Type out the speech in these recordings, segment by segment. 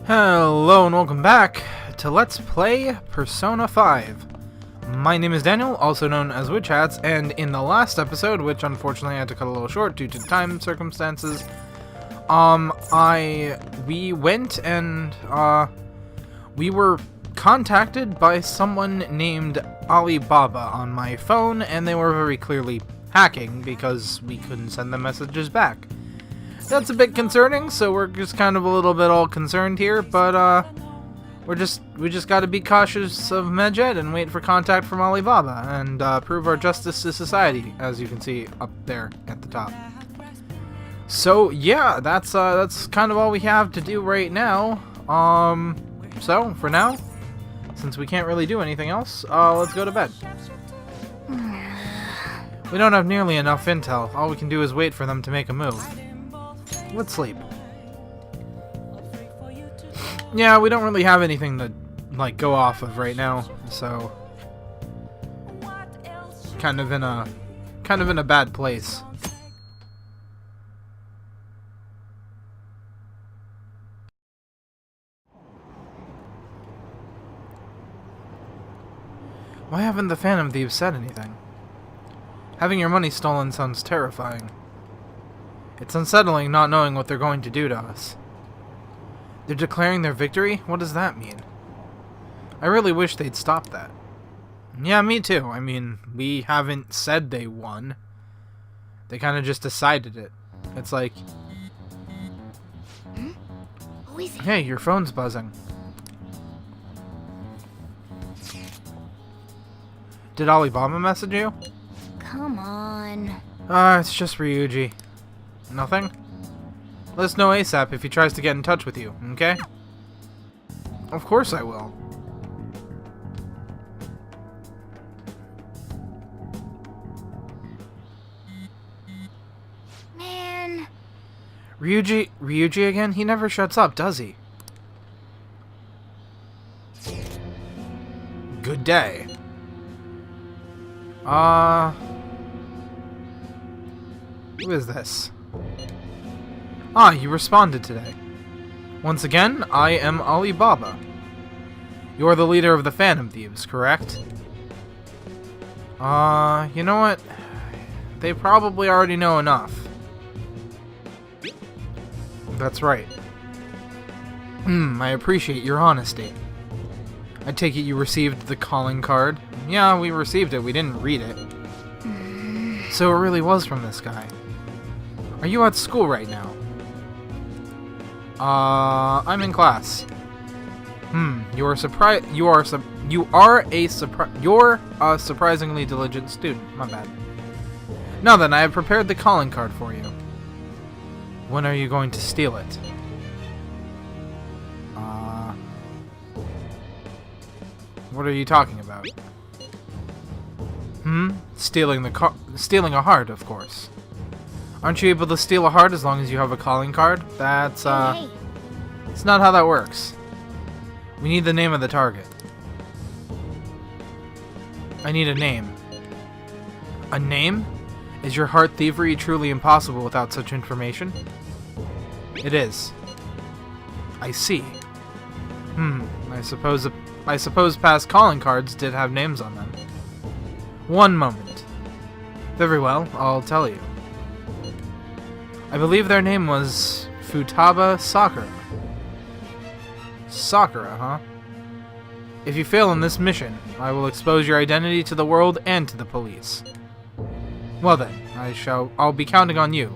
Hello and welcome back to Let's Play Persona 5. My name is Daniel, also known as Witch Hats, and in the last episode, which unfortunately I had to cut a little short due to time circumstances, we went and we were contacted by someone named Alibaba on my phone, and they were very clearly hacking because we couldn't send them messages back. That's a bit concerning, so we're just kind of a little bit all concerned here, but we just got to be cautious of Medjed and wait for contact from Alibaba and prove our justice to society, as you can see up there at the top. So yeah, that's kind of all we have to do right now. So for now, since we can't really do anything else, let's go to bed. We don't have nearly enough intel. All we can do is wait for them to make a move. Let's sleep. Yeah, we don't really have anything to like go off of right now, so kind of in a bad place. Why haven't the Phantom Thieves said anything? Having your money stolen sounds terrifying. It's unsettling not knowing what they're going to do to us. They're declaring their victory? What does that mean? I really wish they'd stop that. Yeah, me too. I mean, we haven't said they won. They kind of just decided it. It's like... Who is it? Hey, your phone's buzzing. Did Alibaba message you? Come on. It's just Ryuji. Nothing? Let us know ASAP if he tries to get in touch with you, okay? Of course I will. Man. Ryuji again? He never shuts up, does he? Good day. Who is this? Ah, you responded today. Once again, I am Alibaba. You're the leader of the Phantom Thieves, correct? You know what? They probably already know enough. That's right. I appreciate your honesty. I take it you received the calling card. Yeah, we received it. We didn't read it. So it really was from this guy. Are you at school right now? I'm in class. You're a surprisingly diligent student. My bad. Now then, I have prepared the calling card for you. When are you going to steal it? What are you talking about? Stealing a heart, of course. Aren't you able to steal a heart as long as you have a calling card? That's, Hey. It's not how that works. We need the name of the target. I need a name. A name? Is your heart thievery truly impossible without such information? It is. I see. I suppose past calling cards did have names on them. One moment. Very well, I'll tell you. I believe their name was Futaba Sakura. Sakura, huh? If you fail in this mission, I will expose your identity to the world and to the police. Well then, I'll be counting on you.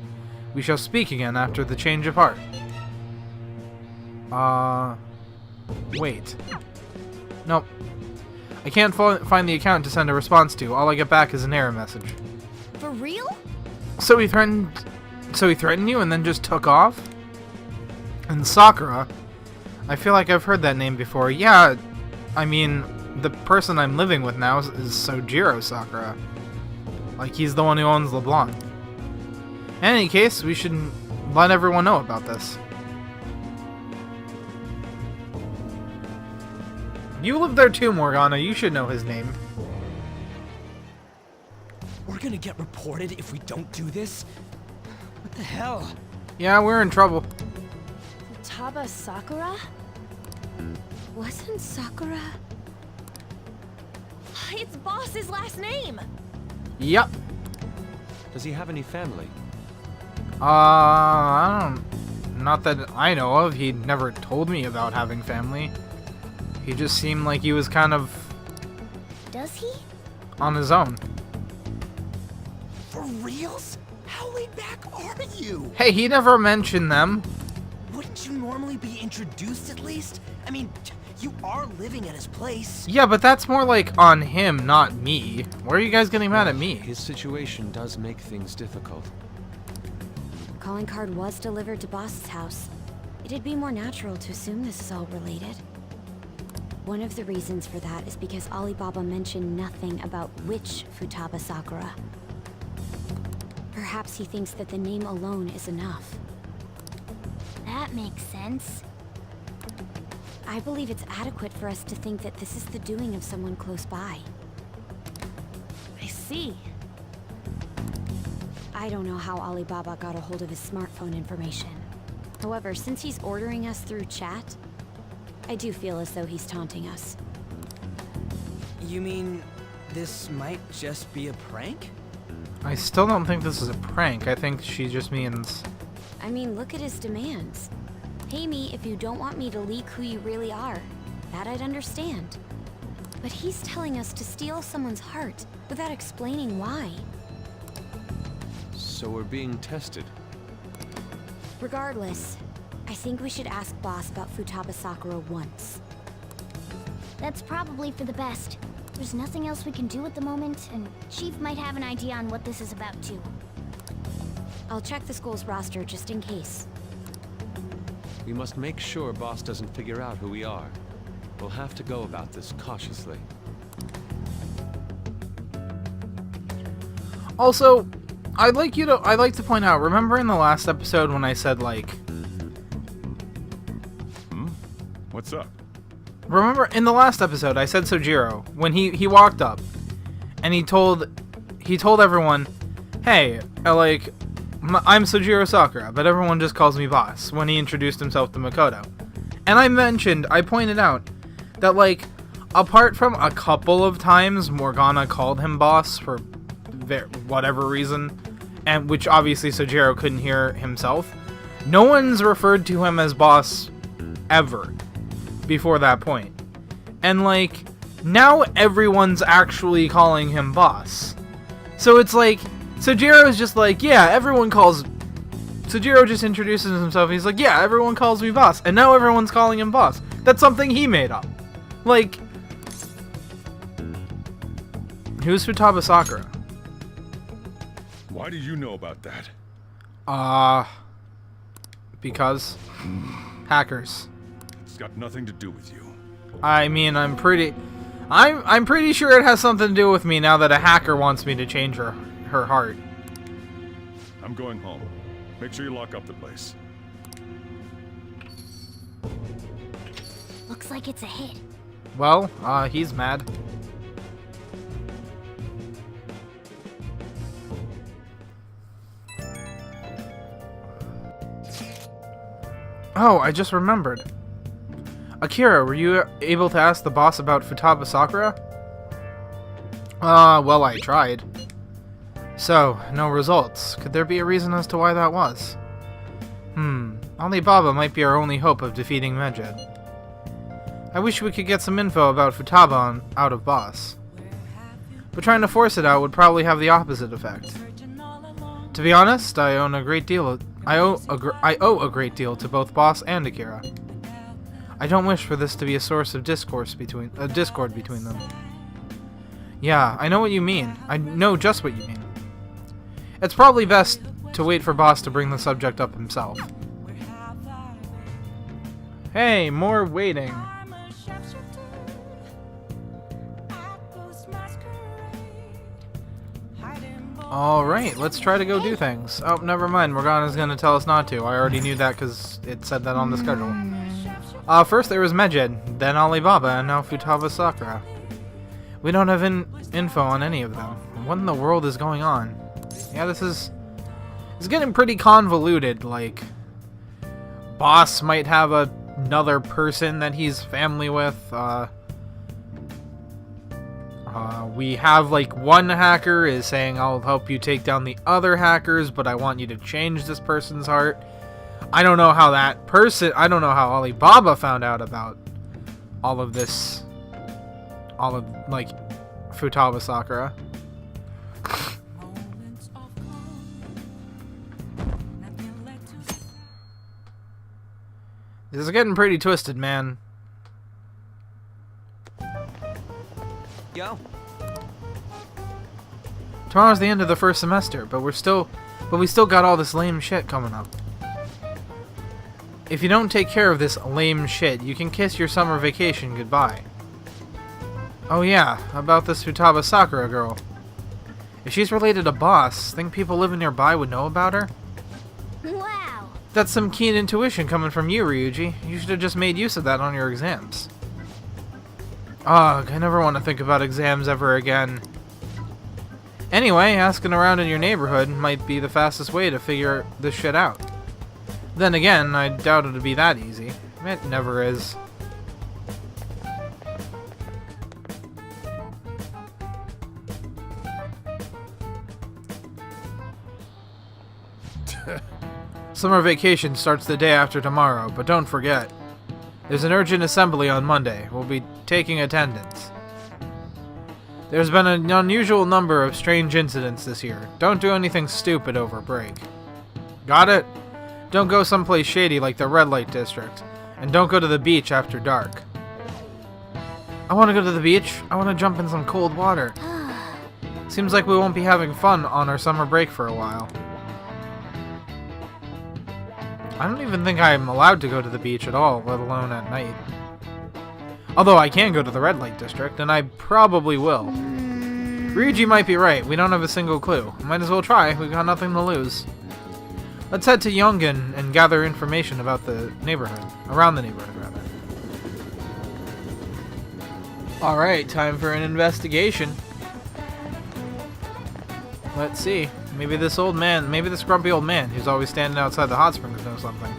We shall speak again after the change of heart. Wait. Nope. I can't find the account to send a response to. All I get back is an error message. For real? So he threatened you and then just took off? And Sakura? I feel like I've heard that name before. Yeah, I mean, the person I'm living with now is Sojiro Sakura. Like, he's the one who owns LeBlanc. In any case, we should let everyone know about this. You live there too, Morgana. You should know his name. We're gonna get reported if we don't do this? What the hell? Yeah, we're in trouble. Futaba Sakura? Wasn't Sakura? It's Boss's last name! Yep. Does he have any family? I don't... Not that I know of. He never told me about having family. He just seemed like he was kind of Does he? on his own. For reals? How laid back are you? Hey, he never mentioned them. Wouldn't you normally be introduced at least? I mean, you are living at his place. Yeah, but that's more like on him, not me. Why are you guys getting mad at me? His situation does make things difficult. Calling card was delivered to Boss's house. It'd be more natural to assume this is all related. One of the reasons for that is because Alibaba mentioned nothing about which Futaba Sakura. Perhaps he thinks that the name alone is enough. That makes sense. I believe it's adequate for us to think that this is the doing of someone close by. I see. I don't know how Alibaba got a hold of his smartphone information. However, since he's ordering us through chat, I do feel as though he's taunting us. You mean this might just be a prank? I still don't think this is a prank. I think she just means... I mean, look at his demands. Pay me if you don't want me to leak who you really are. That I'd understand. But he's telling us to steal someone's heart without explaining why. So we're being tested. Regardless, I think we should ask Boss about Futaba Sakura once. That's probably for the best. There's nothing else we can do at the moment, and Chief might have an idea on what this is about too. I'll check the school's roster just in case. We must make sure Boss doesn't figure out who we are. We'll have to go about this cautiously. Also, I'd like to point out, remember in the last episode when I said, like... What's up? Remember in the last episode I said Sojiro, when he walked up, and he told everyone, hey, I'm Sojiro Sakura, but everyone just calls me Boss, when he introduced himself to Makoto. And I pointed out that, like, apart from a couple of times Morgana called him Boss for whatever reason, and which obviously Sojiro couldn't hear himself, no one's referred to him as Boss ever before that point. And, like, now everyone's actually calling him Boss. So it's like, Sojiro is just like, yeah, Sojiro just introduces himself, he's like, yeah, everyone calls me Boss, and now everyone's calling him Boss. That's something he made up. Like, who's Futaba Sakura? Why do you know about that? Because hackers. It's got nothing to do with you. I mean, I'm pretty sure it has something to do with me now that a hacker wants me to change her heart. I'm going home. Make sure you lock up the place. Looks like it's a hit. Well, he's mad. Oh, I just remembered. Akira, were you able to ask the boss about Futaba Sakura? Well, I tried. So, no results. Could there be a reason as to why that was? Alibaba might be our only hope of defeating Medjed. I wish we could get some info about Futaba out of Boss. But trying to force it out would probably have the opposite effect. To be honest, I owe a great deal to both Boss and Akira. I don't wish for this to be a source of discord between them. Yeah, I know what you mean. I know just what you mean. It's probably best to wait for Boss to bring the subject up himself. Hey, more waiting. Alright, let's try to go do things. Oh, never mind. Morgana's gonna tell us not to. I already knew that because it said that on the schedule. First there was Medjed, then Alibaba, and now Futaba Sakura. We don't have info on any of them. What in the world is going on? Yeah, it's getting pretty convoluted. Like, Boss might have a another person that he's family with. We have, like, one hacker is saying, I'll help you take down the other hackers, but I want you to change this person's heart. I don't know how I don't know how Alibaba found out about all of this. All of, like, Futaba Sakura. This is getting pretty twisted, man. Yo. Tomorrow's the end of the first semester, but we still got all this lame shit coming up. If you don't take care of this lame shit, you can kiss your summer vacation goodbye. Oh yeah, about this Futaba Sakura girl. If she's related to Boss, think people living nearby would know about her? Wow. That's some keen intuition coming from you, Ryuji. You should have just made use of that on your exams. Ugh, I never want to think about exams ever again. Anyway, asking around in your neighborhood might be the fastest way to figure this shit out. Then again, I doubt it'd be that easy. It never is. Summer vacation starts the day after tomorrow, but don't forget. There's an urgent assembly on Monday. We'll be taking attendance. There's been an unusual number of strange incidents this year. Don't do anything stupid over break. Got it? Don't go someplace shady like the red light district. And don't go to the beach after dark. I want to go to the beach. I want to jump in some cold water. Seems like we won't be having fun on our summer break for a while. I don't even think I'm allowed to go to the beach at all, let alone at night. Although I can go to the red light district, and I probably will. Ryuji might be right, we don't have a single clue. Might as well try, we've got nothing to lose. Let's head to Yongen and gather information about the neighborhood. Around the neighborhood, rather. Alright, time for an investigation. Let's see. Maybe this grumpy old man who's always standing outside the hot springs knows something.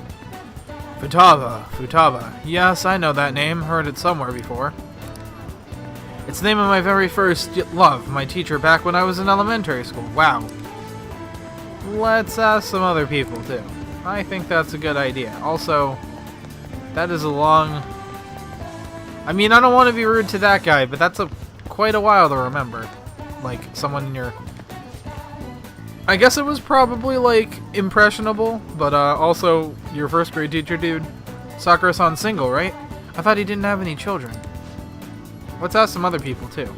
Futaba. Yes, I know that name. Heard it somewhere before. It's the name of my very first love, my teacher back when I was in elementary school. Wow. Let's ask some other people, too. I think that's a good idea. Also, that is a long... I mean, I don't want to be rude to that guy, but that's quite a while to remember. Like, someone in your... I guess it was probably, like, impressionable, but also your first grade teacher, dude. Sakura-san single, right? I thought he didn't have any children. Let's ask some other people, too.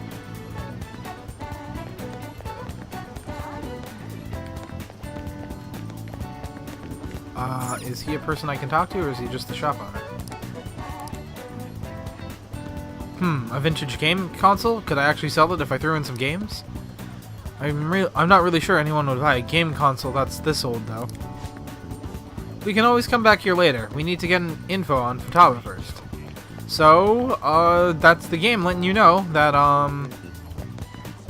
Is he a person I can talk to, or is he just the shop owner? A vintage game console? Could I actually sell it if I threw in some games? I'm not really sure anyone would buy a game console that's this old, though. We can always come back here later. We need to get an info on Futaba first. So, that's the game letting you know that,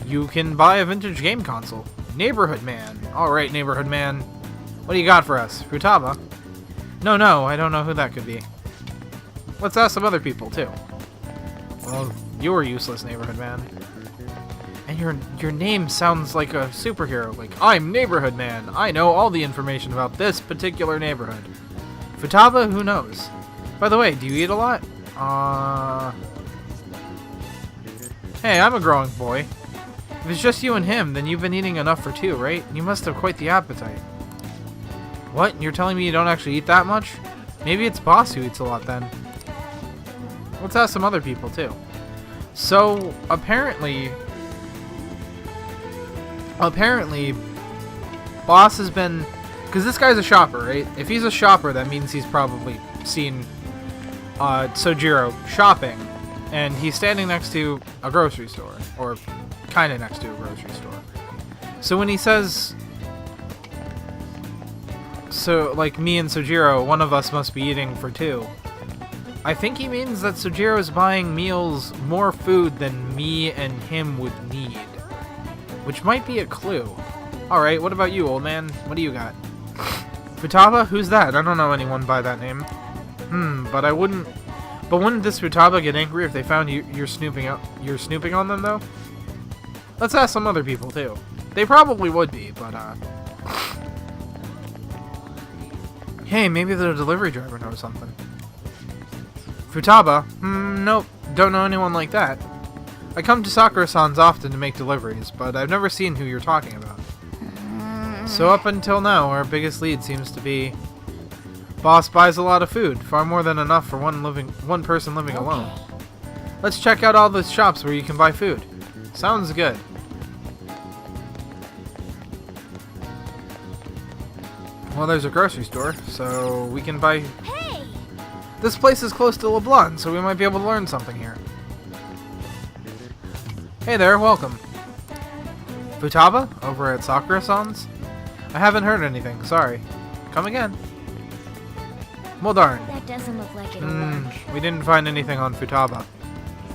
you can buy a vintage game console. Neighborhood Man. Alright, Neighborhood Man. What do you got for us? Futaba? No, I don't know who that could be. Let's ask some other people, too. Well, you're useless, Neighborhood Man. And your name sounds like a superhero. Like, I'm Neighborhood Man. I know all the information about this particular neighborhood. Futaba, who knows? By the way, do you eat a lot? Hey, I'm a growing boy. If it's just you and him, then you've been eating enough for two, right? You must have quite the appetite. What? You're telling me you don't actually eat that much? Maybe it's Boss who eats a lot then. Let's ask some other people too. So, apparently, Boss has been... Because this guy's a shopper, right? If he's a shopper, that means he's probably seen Sojiro shopping. And he's standing next to a grocery store. Or kind of next to a grocery store. So when he says... So, like, me and Sojiro, one of us must be eating for two. I think he means that Sojiro is buying meals more food than me and him would need. Which might be a clue. Alright, what about you, old man? What do you got? Futaba? Who's that? I don't know anyone by that name. But I wouldn't... But wouldn't this Futaba get angry if they found you're snooping on them, though? Let's ask some other people, too. They probably would be, but, Hey, maybe the delivery driver knows something. Futaba? Nope. Don't know anyone like that. I come to Sakura-san's often to make deliveries, but I've never seen who you're talking about. So up until now, our biggest lead seems to be... Boss buys a lot of food, far more than enough for one person living alone. Let's check out all the shops where you can buy food. Sounds good. Well, there's a grocery store, so we can buy... Hey! This place is close to LeBlanc, so we might be able to learn something here. Hey there, welcome. Futaba? Over at Sakura-san's? I haven't heard anything, sorry. Come again. Well, darn. That doesn't look like it'll work. We didn't find anything on Futaba.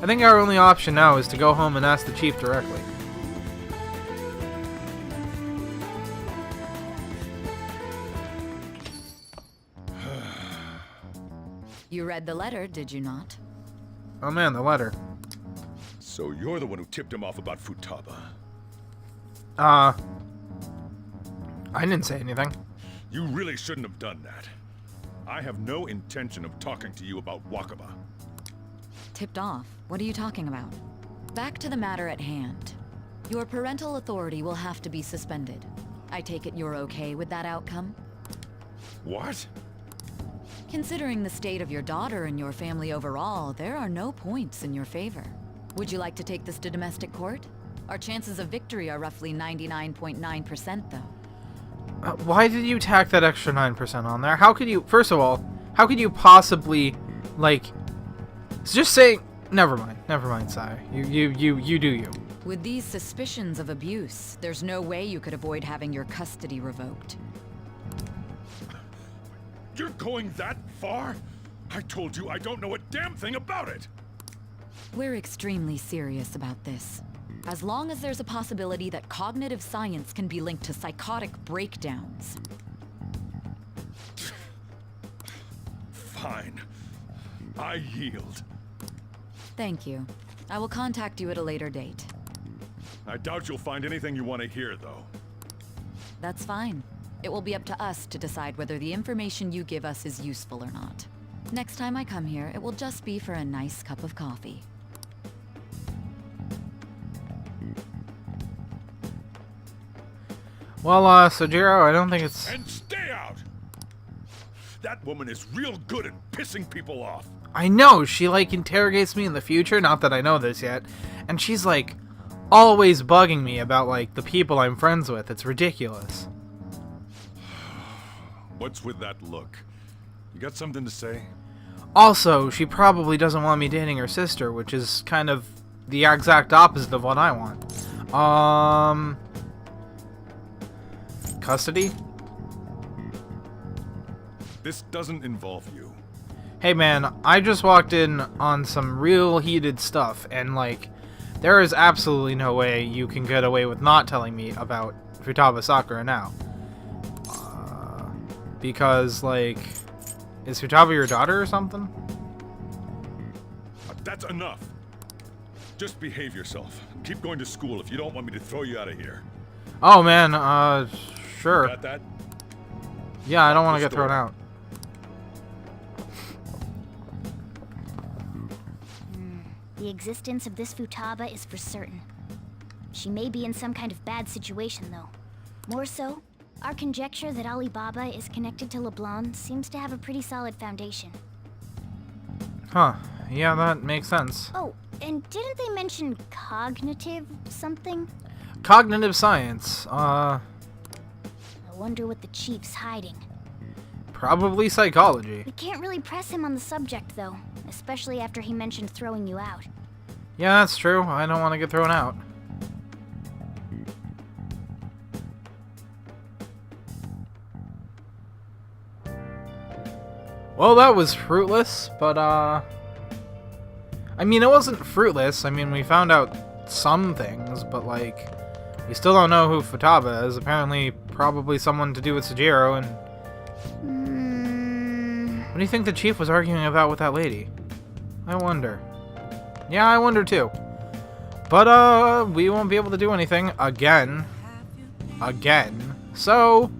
I think our only option now is to go home and ask the chief directly. You read the letter, did you not? Oh man, the letter. So you're the one who tipped him off about Futaba. I didn't say anything. You really shouldn't have done that. I have no intention of talking to you about Wakaba. Tipped off? What are you talking about? Back to the matter at hand. Your parental authority will have to be suspended. I take it you're okay with that outcome? What? Considering the state of your daughter and your family overall, there are no points in your favor. Would you like to take this to domestic court? Our chances of victory are roughly 99.9% though. Why did you tack that extra 9% on there? How could you... First of all, how could you possibly, like... Just saying... Never mind, Sae. You do you. With these suspicions of abuse, there's no way you could avoid having your custody revoked. You're going that far? I told you I don't know a damn thing about it! We're extremely serious about this. As long as there's a possibility that cognitive science can be linked to psychotic breakdowns. Fine. I yield. Thank you. I will contact you at a later date. I doubt you'll find anything you want to hear, though. That's fine. It will be up to us to decide whether the information you give us is useful or not. Next time I come here, it will just be for a nice cup of coffee. Well, Sojiro, I don't think it's... And stay out! That woman is real good at pissing people off. I know, she, like, interrogates me in the future, not that I know this yet, and she's, like, always bugging me about, like, the people I'm friends with. It's ridiculous. What's with that look? You got something to say? Also, she probably doesn't want me dating her sister, which is kind of the exact opposite of what I want. Custody? This doesn't involve you. Hey man, I just walked in on some real heated stuff, and like, there is absolutely no way you can get away with not telling me about Futaba Sakura now. Because, like, is Futaba your daughter or something? That's enough. Just behave yourself. Keep going to school if you don't want me to throw you out of here. Oh man, sure. Got that? Yeah, I don't want to get thrown out. The existence of this Futaba is for certain. She may be in some kind of bad situation, though. More so, our conjecture that Alibaba is connected to LeBlanc seems to have a pretty solid foundation. Huh. Yeah, that makes sense. Oh, and didn't they mention cognitive something? Cognitive science. I wonder what the chief's hiding. Probably psychology. We can't really press him on the subject, though, especially after he mentioned throwing you out. Yeah, that's true. I don't want to get thrown out. Well, that was fruitless, but, I mean, it wasn't fruitless. I mean, we found out some things, but, like, we still don't know who Futaba is. Apparently, probably someone to do with Sojiro, and... What do you think the chief was arguing about with that lady? I wonder. Yeah, I wonder too. But, we won't be able to do anything again. Again. So,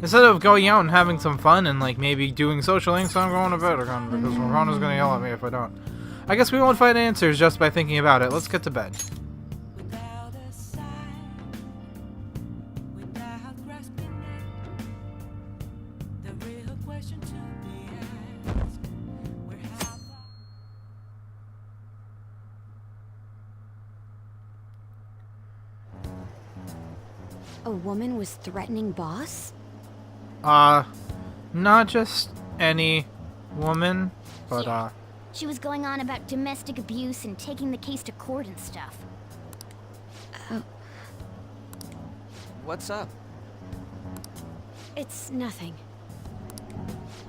instead of going out and having some fun and, like, maybe doing social links, I'm going to bed again because Ronna's going to yell at me if I don't. I guess we won't find answers just by thinking about it. Let's get to bed. A woman was threatening Boss? Not just any woman, but, Yeah. She was going on about domestic abuse and taking the case to court and stuff. What's up? It's nothing.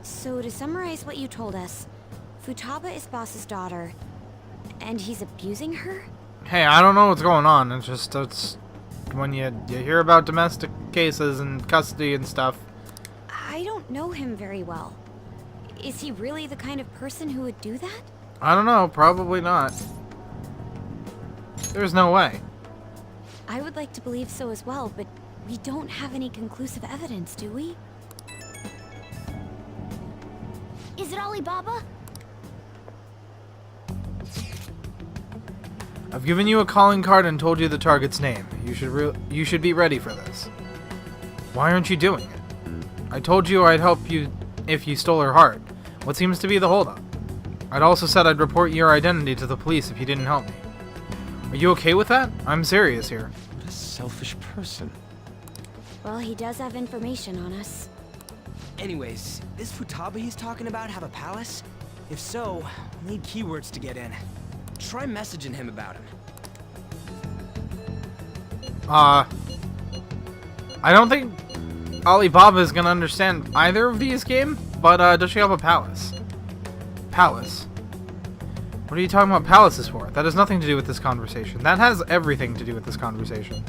So to summarize what you told us, Futaba is Boss's daughter, and he's abusing her? hey, I don't know what's going on. It's just, it's when you hear about domestic cases and custody and stuff. I don't know him very well. Is he really the kind of person who would do that? I don't know, probably not. There's no way. I would like to believe so as well, but we don't have any conclusive evidence, do we? Is it Alibaba? I've given you a calling card and told you the target's name. You should be ready for this. Why aren't you doing it? I told you I'd help you if you stole her heart. What seems to be the holdup? I'd also said I'd report your identity to the police if you didn't help me. Are you okay with that? I'm serious here. What a selfish person. Well, he does have information on us. Anyways, this Futaba he's talking about have a palace? If so, we'll need keywords to get in. Try messaging him about him. I don't think Alibaba is gonna understand either of these games, but does she have a palace? Palace? What are you talking about palaces for? That has nothing to do with this conversation. That has everything to do with this conversation.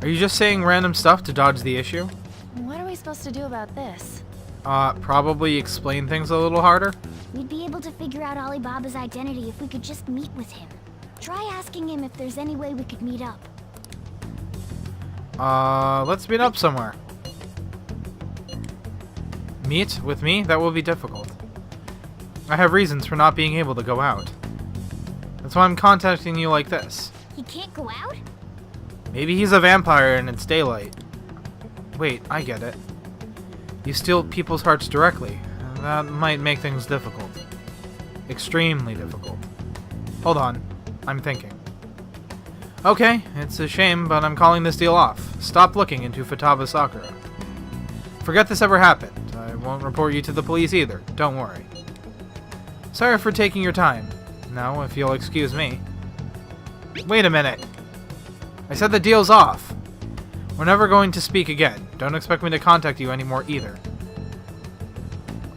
Are you just saying random stuff to dodge the issue? What are we supposed to do about this? Probably explain things a little harder. We'd be able to figure out Alibaba's identity if we could just meet with him. Try asking him if there's any way we could meet up. Let's meet up somewhere. Meet with me? That will be difficult. I have reasons for not being able to go out. That's why I'm contacting you like this. He can't go out? Maybe he's a vampire and it's daylight. Wait, I get it. You steal people's hearts directly. That might make things difficult. Extremely difficult. Hold on. I'm thinking. Okay, it's a shame, but I'm calling this deal off. Stop looking into Futaba Sakura. Forget this ever happened. I won't report you to the police either. Don't worry. Sorry for taking your time. Now, if you'll excuse me. Wait a minute. I said the deal's off. We're never going to speak again. Don't expect me to contact you anymore either.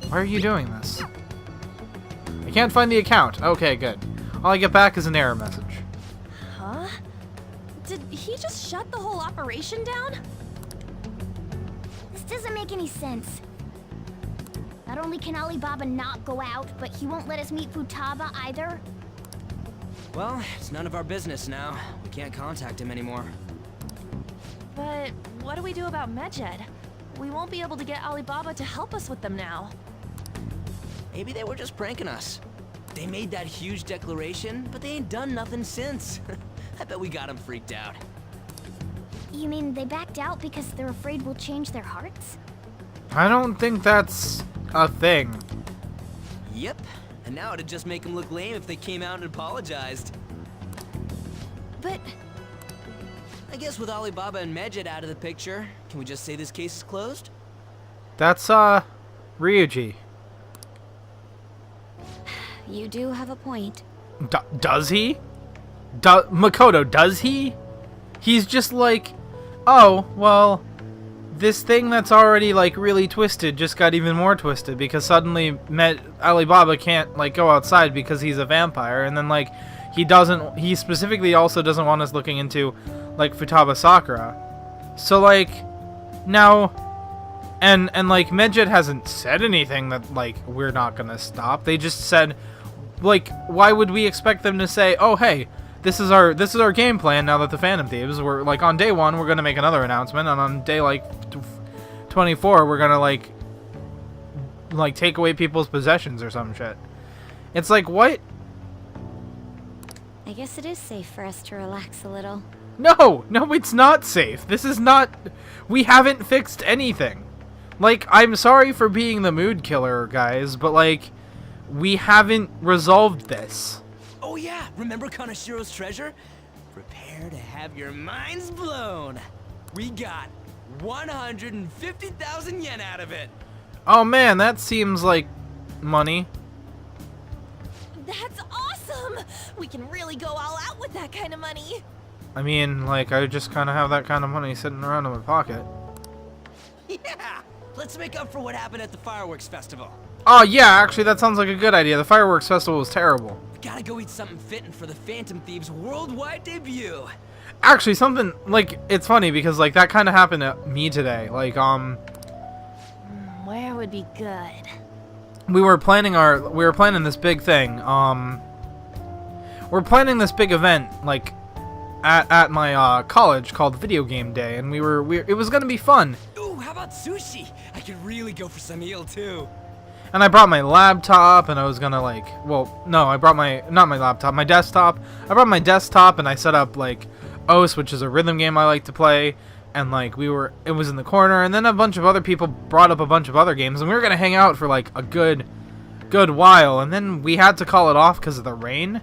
Why are you doing this? I can't find the account. Okay, good. All I get back is an error message. Huh? Did he just shut the whole operation down? This doesn't make any sense. Not only can Alibaba not go out, but he won't let us meet Futaba either. Well, it's none of our business now. We can't contact him anymore. But what do we do about Medjed? We won't be able to get Alibaba to help us with them now. Maybe they were just pranking us. They made that huge declaration, but they ain't done nothing since. I bet we got them freaked out. You mean they backed out because they're afraid we'll change their hearts? I don't think that's a thing. Yep. And now it'd just make them look lame if they came out and apologized. But I guess with Alibaba and Medjed out of the picture, can we just say this case is closed? That's, Ryuji. You do have a point. Does he? Makoto, does he? He's just like, oh, well, this thing that's already, like, really twisted just got even more twisted because suddenly Alibaba can't, like, go outside because he's a vampire, and then, like, he specifically also doesn't want us looking into, like, Futaba Sakura. So, like, now, And like Medjed hasn't said anything that like we're not gonna stop. They just said, like, why would we expect them to say, oh hey, this is our game plan now that the Phantom Thieves were like on day 1 we're gonna make another announcement, and on day like 24 we're gonna like take away people's possessions or some shit. It's like, what? I guess it is safe for us to relax a little. No, it's not safe. This is not. We haven't fixed anything. Like, I'm sorry for being the mood killer, guys, but like, we haven't resolved this. Oh yeah, remember Kanashiro's treasure? Prepare to have your minds blown. We got 150,000 yen out of it. Oh man, that seems like money. That's awesome! We can really go all out with that kind of money. I mean, like, I just kind of have that kind of money sitting around in my pocket. Yeah! Let's make up for what happened at the fireworks festival. Oh yeah, actually that sounds like a good idea. The fireworks festival was terrible. Gotta go eat something fitting for the Phantom Thieves' worldwide debut. Actually, something, like, it's funny because, like, that kind of happened to me today. Like, Where would be good? we were planning this big thing. We're planning this big event, like, at my college called Video Game Day, and it was gonna be fun. Ooh, how about sushi? I could really go for some eel too. And I brought my laptop, and I was gonna like, well, no, I brought not my laptop, my desktop. I brought my desktop, and I set up like OS, which is a rhythm game I like to play, and like it was in the corner, and then a bunch of other people brought up a bunch of other games, and we were gonna hang out for like a good while, and then we had to call it off because of the rain.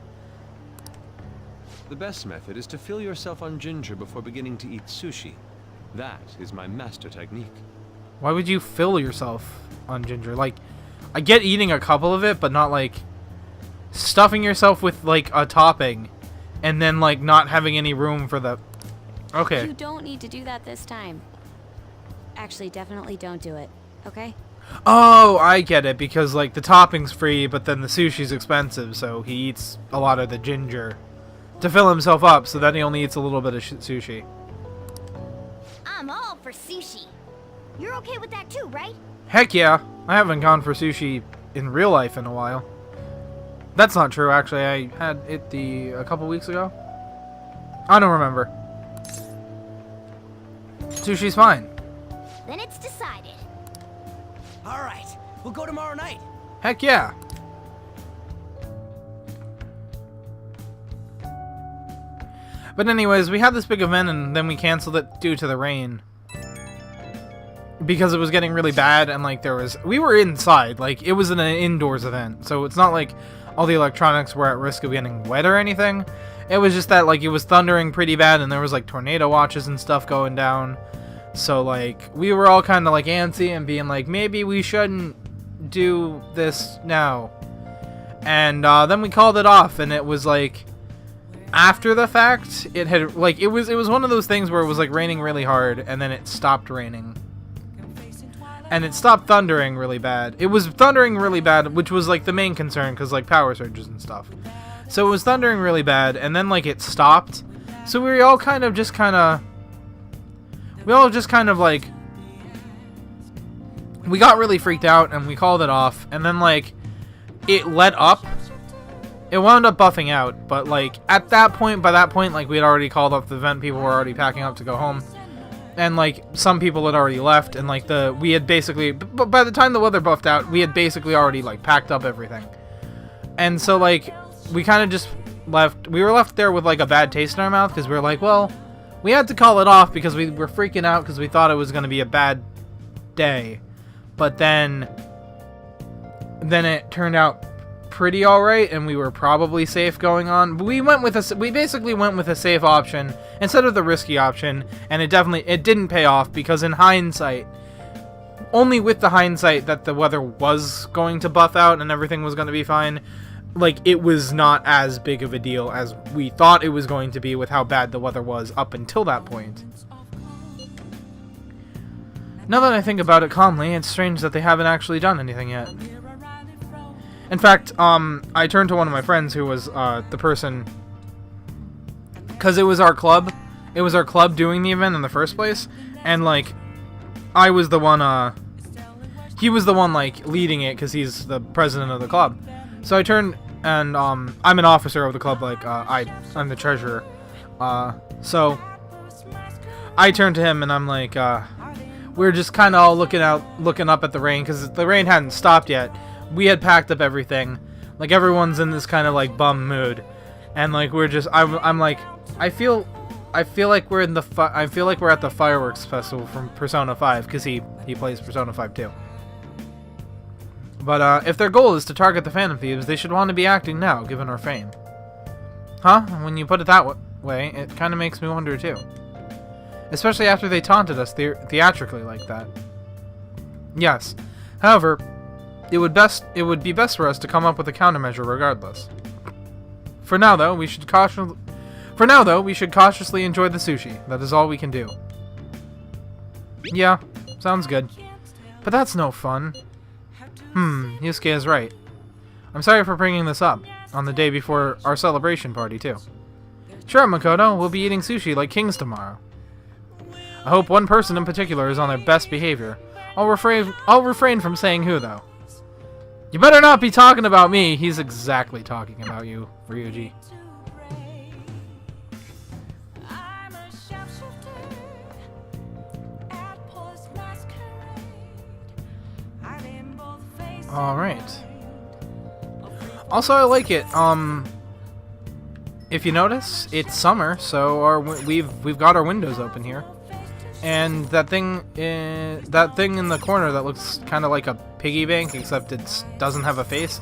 The best method is to fill yourself on ginger before beginning to eat sushi. That is my master technique. Why would you fill yourself on ginger? Like, I get eating a couple of it, but not like stuffing yourself with like a topping and then like not having any room for the... Okay. You don't need to do that this time. Actually, definitely don't do it, okay? Oh, I get it, because like the topping's free, but then the sushi's expensive, so he eats a lot of the ginger to fill himself up, so then he only eats a little bit of sushi. I'm all for sushi. You're okay with that too, right? Heck yeah. I haven't gone for sushi in real life in a while. That's not true, actually. I had it a couple weeks ago. I don't remember. Sushi's fine. Then it's decided. All right, we'll go tomorrow night. Heck yeah. But anyways, we had this big event and then we canceled it due to the rain. Because it was getting really bad, and like we were inside, like it was an indoors event, so it's not like all the electronics were at risk of getting wet or anything. It was just that like it was thundering pretty bad, and there was like tornado watches and stuff going down. So like we were all kind of like antsy and being like, maybe we shouldn't do this now. And then we called it off, and it was like after the fact, it had like it was one of those things where it was like raining really hard, and then it stopped raining. And it stopped thundering really bad. It was thundering really bad, which was like the main concern, because like power surges and stuff. So it was thundering really bad, and then like it stopped. So we all kind of like, we got really freaked out and we called it off. And then like it let up. It wound up buffing out, but like by that point, like we had already called off the event. People were already packing up to go home. And like some people had already left, and like we had basically, but by the time the weather buffed out, we had basically already like packed up everything. And so like we kind of just left. We were left there with like a bad taste in our mouth, because we were like, well, we had to call it off because we were freaking out because we thought it was going to be a bad day. But then it turned out pretty alright, and we were probably safe going on. But we basically went with a safe option instead of the risky option, and it didn't pay off, because in hindsight, only with the hindsight that the weather was going to buff out and everything was going to be fine, like it was not as big of a deal as we thought it was going to be with how bad the weather was up until that point. Now that I think about it calmly, it's strange that they haven't actually done anything yet. In fact, I turned to one of my friends who was the person, because it was our club. It was our club doing the event in the first place, and like, I was the one he was the one like leading it because he's the president of the club. So I turned and I'm an officer of the club, like I'm the treasurer. So I turned to him and I'm like, we were just kind of all looking up at the rain because the rain hadn't stopped yet. We had packed up everything. Like everyone's in this kind of like bum mood, and like we're just I'm like I feel like we're at the fireworks festival from Persona 5 because he plays Persona 5 too. But if their goal is to target the Phantom Thieves, they should want to be acting now, given our fame. Huh? When you put it that way, it kind of makes me wonder too. Especially after they taunted us theatrically like that. Yes. However, it would be best for us to come up with a countermeasure regardless. For now though, we should cautiously enjoy the sushi. That is all we can do. Yeah, sounds good. But that's no fun. Yusuke is right. I'm sorry for bringing this up on the day before our celebration party too. Sure, Makoto, we'll be eating sushi like kings tomorrow. I hope one person in particular is on their best behavior. I'll refrain from saying who though. You better not be talking about me. He's exactly talking about you, Ryuji. Alright. Also, I like it. If you notice, it's summer, so we've got our windows open here. And that thing in the corner that looks kind of like a piggy bank, except it doesn't have a face.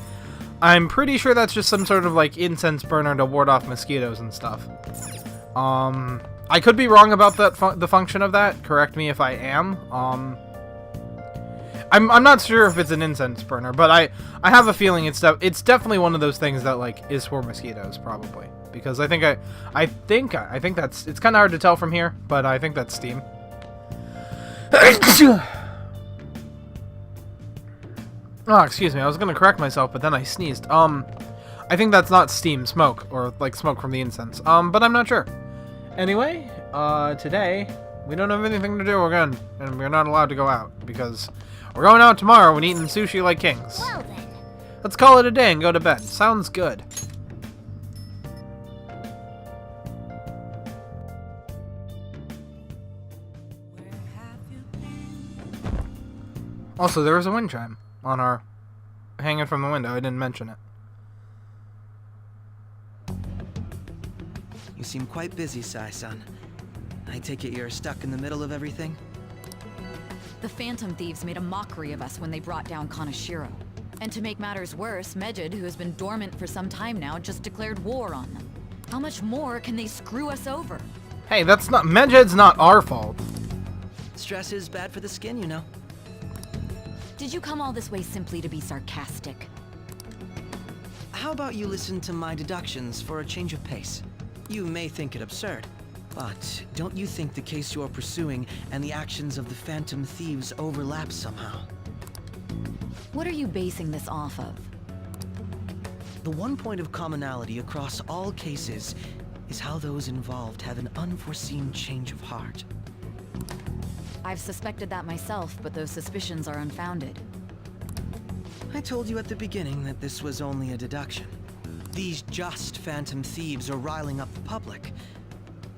I'm pretty sure that's just some sort of like incense burner to ward off mosquitoes and stuff. I could be wrong about the function of that. Correct me if I am. I'm not sure if it's an incense burner, but I have a feeling it's definitely one of those things that like is for mosquitoes probably, because I think that's, it's kind of hard to tell from here, but I think that's steam. Oh, excuse me. I was gonna correct myself, but then I sneezed. I think that's not steam, smoke, or like smoke from the incense. But I'm not sure. Anyway, today we don't have anything to do again, and we're not allowed to go out because we're going out tomorrow and eating sushi like kings. Well then. Let's call it a day and go to bed. Sounds good. Also, there was a wind chime on our hanging from the window. I didn't mention it. You seem quite busy, Sae-san. I take it you're stuck in the middle of everything? The Phantom Thieves made a mockery of us when they brought down Kaneshiro. And to make matters worse, Mejid, who has been dormant for some time now, just declared war on them. How much more can they screw us over? Hey, that's not... Mejid's not our fault. Stress is bad for the skin, you know. Did you come all this way simply to be sarcastic? How about you listen to my deductions for a change of pace? You may think it absurd, but don't you think the case you're pursuing and the actions of the Phantom Thieves overlap somehow? What are you basing this off of? The one point of commonality across all cases is how those involved have an unforeseen change of heart. I've suspected that myself, but those suspicions are unfounded. I told you at the beginning that this was only a deduction. These just Phantom Thieves are riling up the public.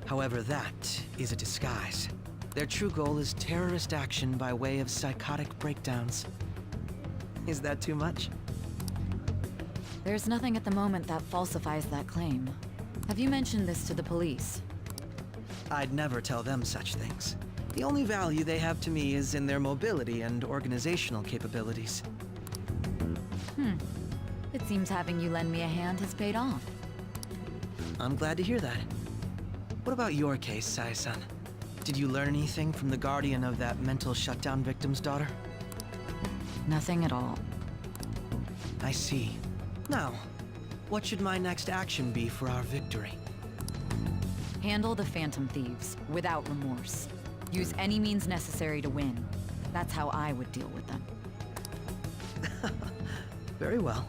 However, that is a disguise. Their true goal is terrorist action by way of psychotic breakdowns. Is that too much? There's nothing at the moment that falsifies that claim. Have you mentioned this to the police? I'd never tell them such things. The only value they have to me is in their mobility and organizational capabilities. It seems having you lend me a hand has paid off. I'm glad to hear that. What about your case, Sae-san? Did you learn anything from the guardian of that mental shutdown victim's daughter? Nothing at all. I see. Now, what should my next action be for our victory? Handle the Phantom Thieves, without remorse. Use any means necessary to win. That's how I would deal with them. Very well.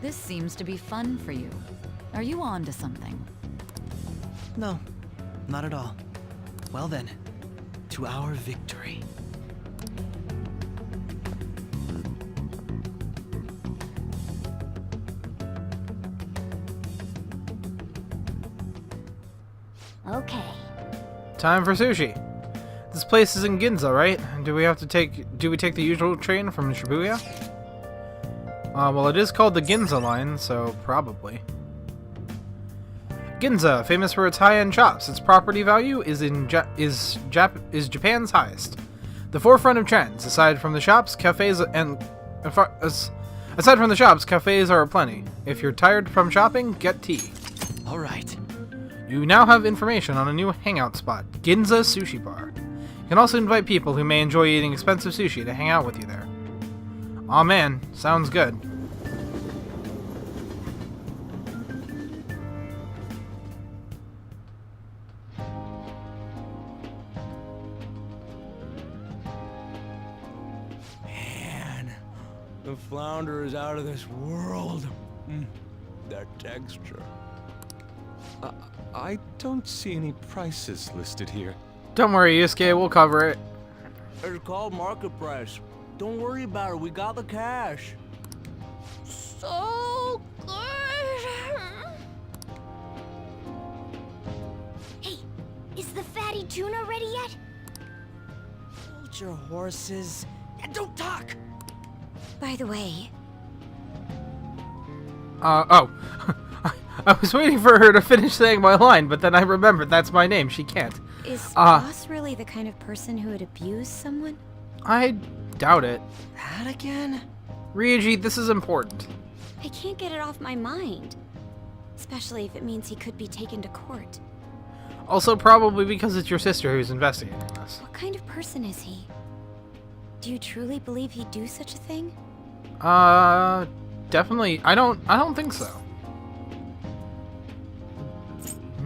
This seems to be fun for you. Are you on to something? No, not at all. Well then, to our victory. Okay. Time for sushi. This place is in Ginza, right? Do we take the usual train from Shibuya? Well, it is called the Ginza line, so probably. Ginza, famous for its high-end shops. Its property value is Japan's highest. The forefront of trends. Aside from the shops, cafes are aplenty. If you're tired from shopping, get tea. All right. You now have information on a new hangout spot, Ginza Sushi Bar. You can also invite people who may enjoy eating expensive sushi to hang out with you there. Aw man, sounds good. Man, the flounder is out of this world. That texture. I don't see any prices listed here. Don't worry, Yusuke, we'll cover it. It's called market price. Don't worry about it, we got the cash. So good. Hey, is the fatty tuna ready yet? Hold your horses and don't talk. By the way, I was waiting for her to finish saying my line, but then I remembered that's my name. She can't. is Boss really the kind of person who would abuse someone? I doubt it. That again? Ryuji, this is important. I can't get it off my mind. Especially if it means he could be taken to court. Also, probably because it's your sister who's investigating this. What kind of person is he? Do you truly believe he'd do such a thing? Definitely. I don't think so.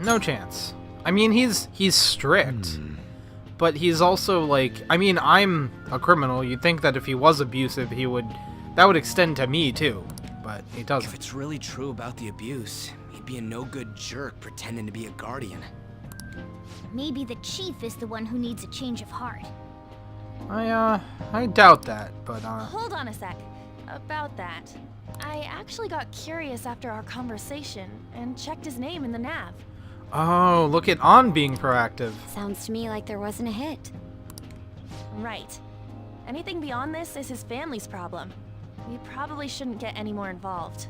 No chance. I mean, he's strict, but he's also like, I mean, I'm a criminal. You'd think that if he was abusive, that would extend to me too, but he doesn't. If it's really true about the abuse, he'd be a no-good jerk pretending to be a guardian. Maybe the chief is the one who needs a change of heart. I doubt that, but Hold on a sec. About that. I actually got curious after our conversation and checked his name in the nav. oh, look at On being proactive. Sounds to me like there wasn't a hit. Right. Anything beyond this is his family's problem. We probably shouldn't get any more involved.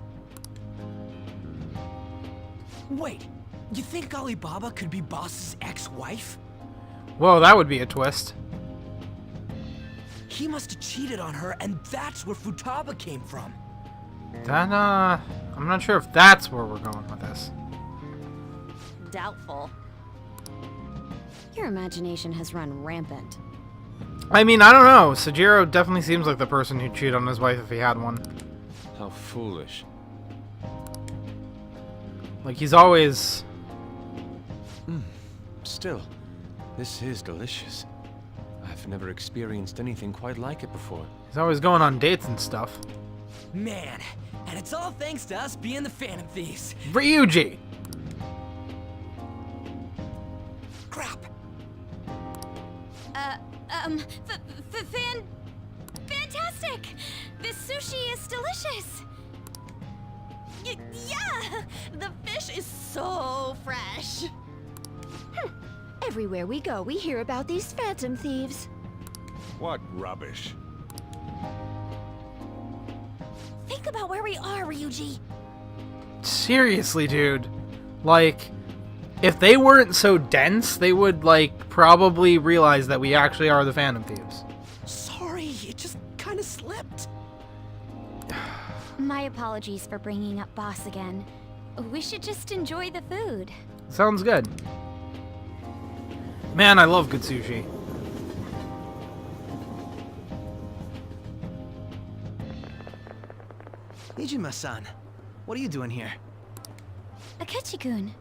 Wait, you think Alibaba could be Boss's ex-wife? Whoa, that would be a twist. He must have cheated on her, and that's where Futaba came from. That, I'm not sure if that's where we're going with this. Doubtful. Your imagination has run rampant. I mean, I don't know. Sojiro definitely seems like the person who'd cheat on his wife if he had one. How foolish. Like, he's always... Still, this is delicious. I've never experienced anything quite like it before. He's always going on dates and stuff. Man, and it's all thanks to us being the Phantom Thieves. Ryuji! Crap. Fantastic! This sushi is delicious! Yeah! The fish is so fresh! Everywhere we go, we hear about these phantom thieves. What rubbish. Think about where we are, Ryuji! Seriously, dude. Like, if they weren't so dense, they would, like, probably realize that we actually are the Phantom Thieves. Sorry, it just kind of slipped. My apologies for bringing up Boss again. We should just enjoy the food. Sounds good. Man, I love good sushi. Niijima-san, what are you doing here? Akechi-kun.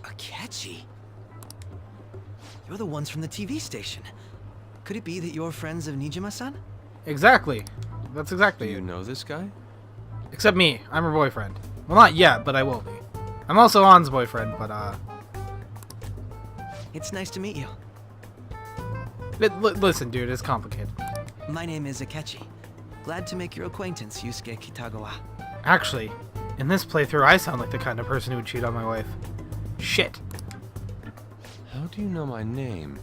Akechi? You're the ones from the TV station. Could it be that you're friends of Niijima-san? Exactly. That's exactly Do it. you know this guy? Except me. I'm her boyfriend. Well, not yet, but I will be. I'm also An's boyfriend, but, It's nice to meet you. listen, dude, it's complicated. My name is Akechi. Glad to make your acquaintance, Yusuke Kitagawa. Actually, in this playthrough, I sound like the kind of person who would cheat on my wife. Shit. do you know my name?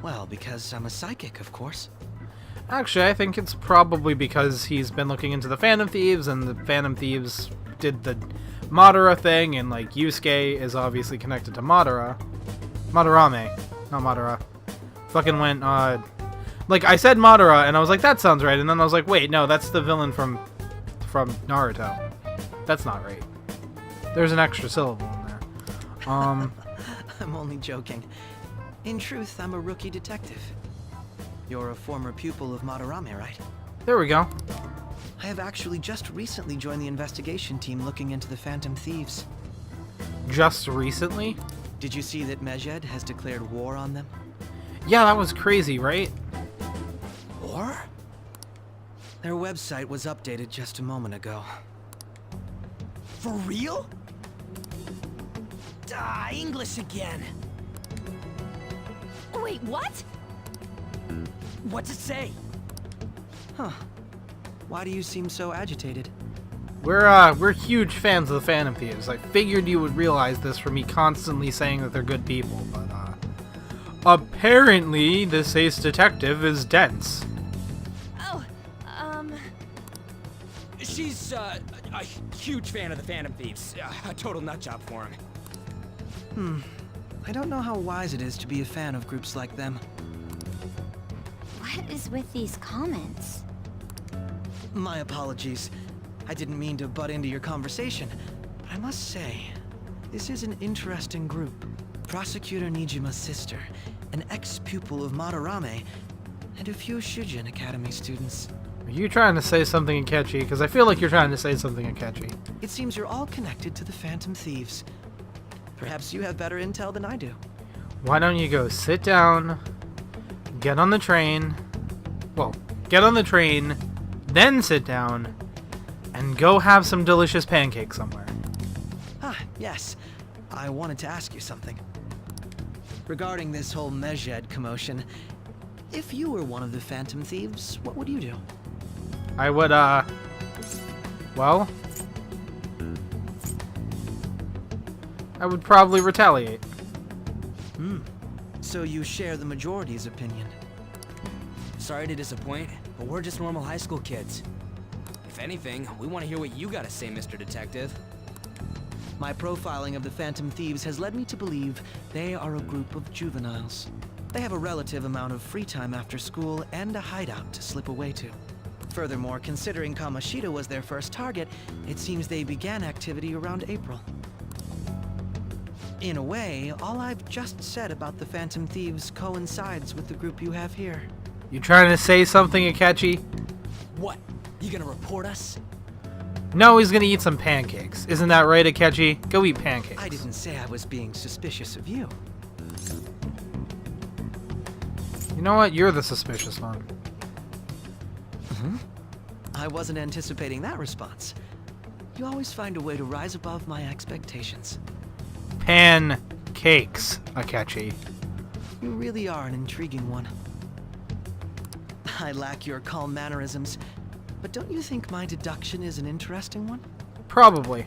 Well, because I'm a psychic, of course. Actually, I think it's probably because he's been looking into the Phantom Thieves, and the Phantom Thieves did the Madara thing, and like Yusuke is obviously connected to Madara. Madarame, not Madara. Fucking went, like I said Madara, and I was like, that sounds right, and then I was like, wait, no, that's the villain from Naruto. That's not right. There's an extra syllable in there. I'm only joking. In truth, I'm a rookie detective. You're a former pupil of Madarame, right? There we go. I have actually just recently joined the investigation team looking into the Phantom Thieves. Just recently? Did you see that Mejed has declared war on them? Yeah, that was crazy, right? War? Their website was updated just a moment ago. For real? English again. Wait, what? What's it say? Huh. Why do you seem so agitated? We're huge fans of the Phantom Thieves. I figured you would realize this from me constantly saying that they're good people, but apparently this ace detective is dense. Oh, She's, a huge fan of the Phantom Thieves. A total nutjob for him. I don't know how wise it is to be a fan of groups like them. What is with these comments? My apologies. I didn't mean to butt into your conversation. But I must say, this is an interesting group. Prosecutor Niijima's sister, an ex-pupil of Madarame, and a few Shujin Academy students. Are you trying to say something catchy? Because I feel like you're trying to say something catchy. It seems you're all connected to the Phantom Thieves. Perhaps you have better intel than I do. Why don't you go sit down, get on the train, well, get on the train, then sit down, and go have some delicious pancakes somewhere. Yes. I wanted to ask you something. Regarding this whole Mejed commotion, if you were one of the Phantom Thieves, what would you do? I would, well, I would probably retaliate. So you share the majority's opinion. Sorry to disappoint, but we're just normal high school kids. If anything, we want to hear what you gotta say, Mr. Detective. My profiling of the Phantom Thieves has led me to believe they are a group of juveniles. They have a relative amount of free time after school and a hideout to slip away to. Furthermore, considering Kamoshida was their first target, it seems they began activity around April. In a way, all I've just said about the Phantom Thieves coincides with the group you have here. You trying to say something catchy? What? You gonna report us? No, he's gonna eat some pancakes. Isn't that right, Akechi? Go eat pancakes. I didn't say I was being suspicious of you. You know what? You're the suspicious one. I wasn't anticipating that response. You always find a way to rise above my expectations. Pancakes, Akechi. You really are an intriguing one. I lack your calm mannerisms, but don't you think my deduction is an interesting one? Probably.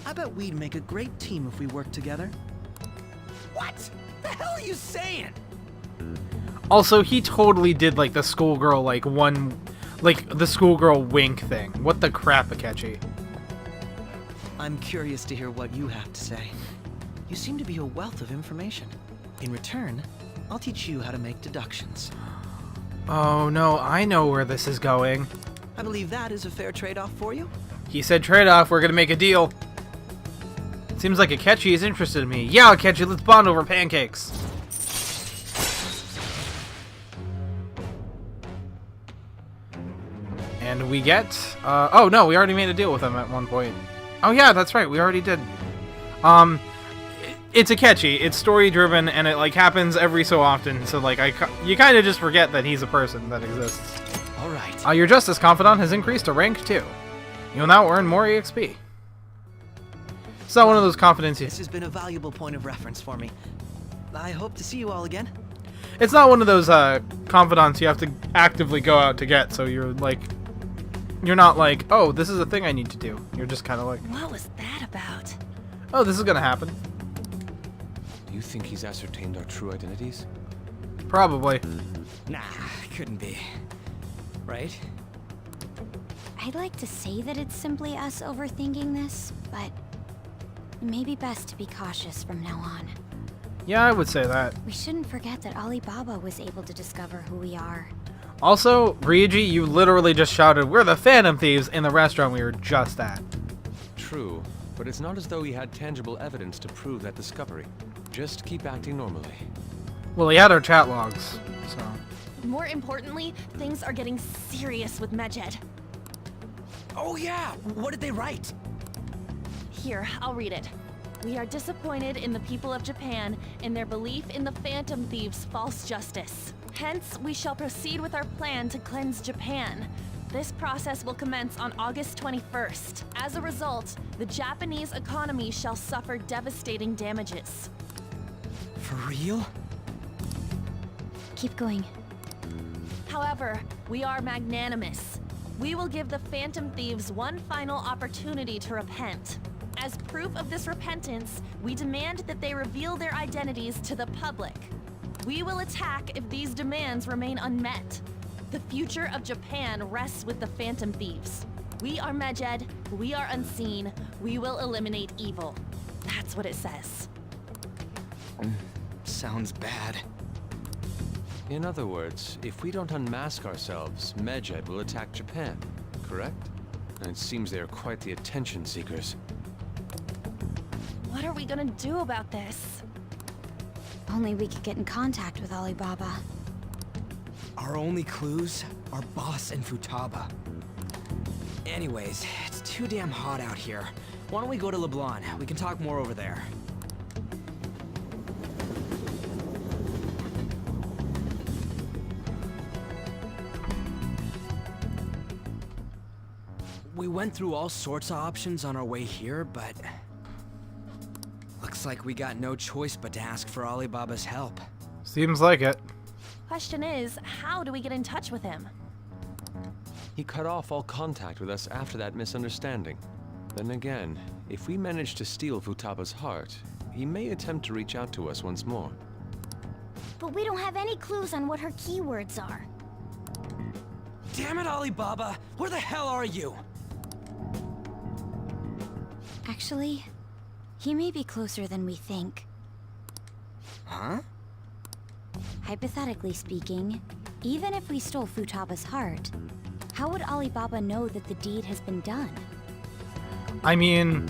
I bet we'd make a great team if we worked together. What? The hell are you saying? Also, he totally did like the schoolgirl the schoolgirl wink thing. What the crap, Akechi? I'm curious to hear what you have to say. You seem to be a wealth of information. In return, I'll teach you how to make deductions. Oh no, I know where this is going. I believe that is a fair trade-off for you. He said trade-off, we're gonna make a deal. Seems like Akechi is interested in me. Yeah, Akechi, let's bond over pancakes. And we get, oh no, we already made a deal with him at one point. Oh yeah, that's right, we already did. It's Akechi, it's story-driven, and it, like, happens every so often, so, like, you kind of just forget that he's a person that exists. Alright. Your Justice Confidant has increased to rank 2. You'll now earn more EXP. It's not one of those confidants This has been a valuable point of reference for me. I hope to see you all again. It's not one of those, confidants you have to actively go out to get, so you're, like... You're not like, oh, this is a thing I need to do. You're just kind of like... What was that about? Oh, this is gonna happen. You think he's ascertained our true identities? Probably. Nah, couldn't be. Right? I'd like to say that it's simply us overthinking this, but it may be best to be cautious from now on. Yeah, I would say that. We shouldn't forget that Alibaba was able to discover who we are. Also, Ryuji, you literally just shouted, "We're the Phantom Thieves" in the restaurant we were just at. True, but it's not as though he had tangible evidence to prove that discovery. Just keep acting normally. Well, he had our chat logs, so... More importantly, things are getting serious with Medjed. Oh yeah, what did they write? Here, I'll read it. We are disappointed in the people of Japan in their belief in the Phantom Thieves' false justice. Hence, we shall proceed with our plan to cleanse Japan. This process will commence on August 21st. As a result, the Japanese economy shall suffer devastating damages. For real? Keep going. However, we are magnanimous. We will give the Phantom Thieves one final opportunity to repent. As proof of this repentance, we demand that they reveal their identities to the public. We will attack if these demands remain unmet. The future of Japan rests with the Phantom Thieves. We are Medjed, we are unseen, we will eliminate evil. That's what it says. Sounds bad. In other words, if we don't unmask ourselves, Medjed will attack Japan, correct? And it seems they are quite the attention seekers. What are we gonna do about this? Only we could get in contact with Alibaba. Our only clues are Boss and Futaba. Anyways, it's too damn hot out here. Why don't we go to Leblon? We can talk more over there. We went through all sorts of options on our way here, but... looks like we got no choice but to ask for Alibaba's help. Seems like it. Question is, how do we get in touch with him? He cut off all contact with us after that misunderstanding. Then again, if we manage to steal Futaba's heart, he may attempt to reach out to us once more. But we don't have any clues on what her keywords are. Damn it, Alibaba! Where the hell are you? Actually, he may be closer than we think. Huh? Hypothetically speaking, even if we stole Futaba's heart, how would Alibaba know that the deed has been done? I mean,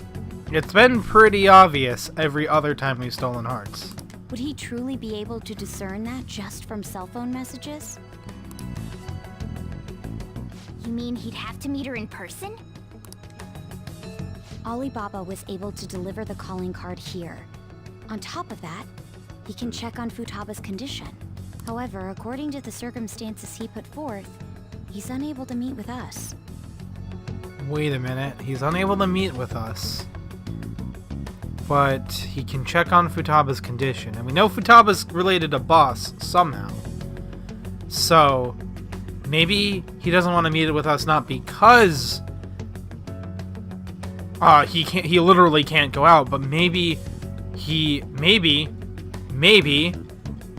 it's been pretty obvious every other time we've stolen hearts. Would he truly be able to discern that just from cell phone messages? You mean he'd have to meet her in person? Alibaba was able to deliver the calling card here. On top of that, he can check on Futaba's condition. However, according to the circumstances he put forth, he's unable to meet with us. Wait a minute, he's unable to meet with us. But he can check on Futaba's condition, and we know Futaba's related to Boss somehow. So, maybe he doesn't want to meet with us not because he literally can't go out, but maybe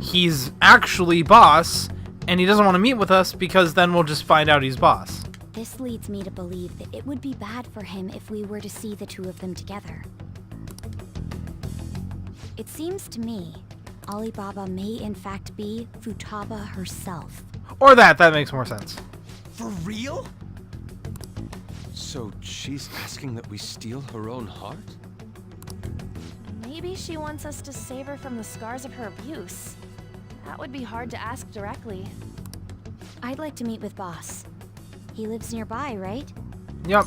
he's actually Boss, and he doesn't want to meet with us because then we'll just find out he's Boss. This leads me to believe that it would be bad for him if we were to see the two of them together. It seems to me, Alibaba may in fact be Futaba herself. Or that makes more sense. For real? So she's asking that we steal her own heart? Maybe she wants us to save her from the scars of her abuse. That would be hard to ask directly. I'd like to meet with Boss. He lives nearby, right? Yep.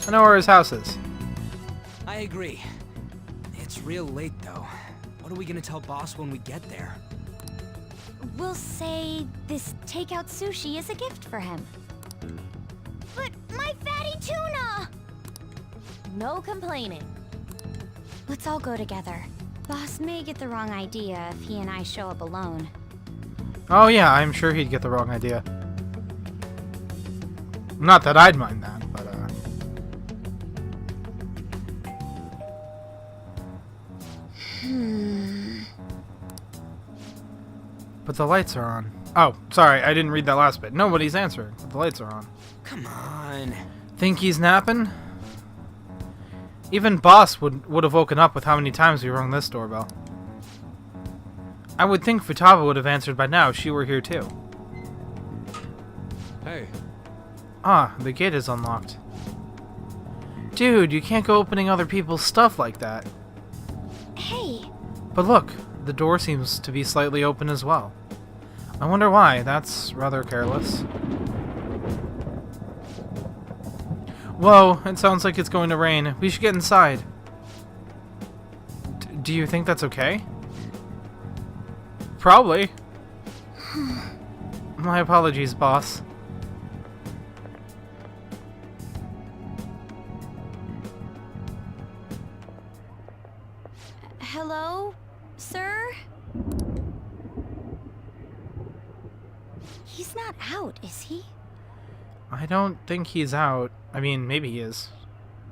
I know where his house is. I agree. It's real late, though. What are we gonna tell Boss when we get there? We'll say this takeout sushi is a gift for him. But my fatty tuna! No complaining. Let's all go together. Boss may get the wrong idea if he and I show up alone. Oh yeah, I'm sure he'd get the wrong idea. Not that I'd mind that, but Hmm. But the lights are on. Oh, sorry, I didn't read that last bit. Nobody's answering. The lights are on. Come on. Think he's napping? Even Boss would have woken up with how many times we rung this doorbell. I would think Futaba would have answered by now if she were here too. Hey, Ah, the gate is unlocked. Dude, you can't go opening other people's stuff like that. Hey, But look, the door seems to be slightly open as well. I wonder why. That's rather careless. Whoa, it sounds like it's going to rain. We should get inside. Do you think that's okay? Probably. My apologies, boss. Hello, sir? He's not out, is he? I don't think he's out. I mean, maybe he is.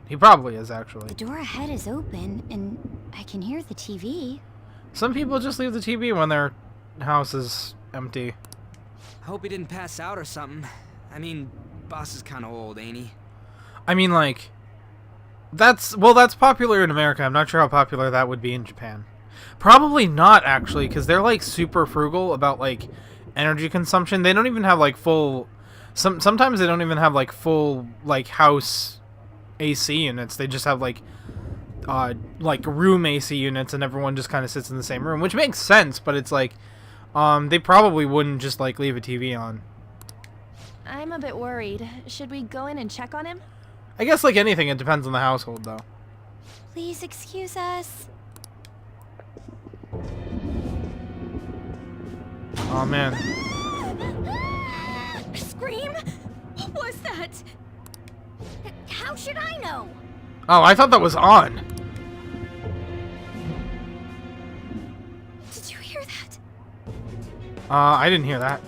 He probably is, actually. The door ahead is open, and I can hear the TV. Some people just leave the TV when their house is empty. I hope he didn't pass out or something. I mean, boss is kind of old, ain't he? I mean, like, that's popular in America. I'm not sure how popular that would be in Japan. Probably not, actually, because they're, like, super frugal about, like, energy consumption. They don't even have, like, full... Sometimes they don't even have, like, full, like, house AC units. They just have, like room AC units, and everyone just kind of sits in the same room, which makes sense, but it's, like, they probably wouldn't just, like, leave a TV on. I'm a bit worried. Should we go in and check on him? I guess, like anything, it depends on the household, though. Please excuse us. Oh man. scream? What was that? How should I know? Oh, I thought that was on. Did you hear that? I didn't hear that.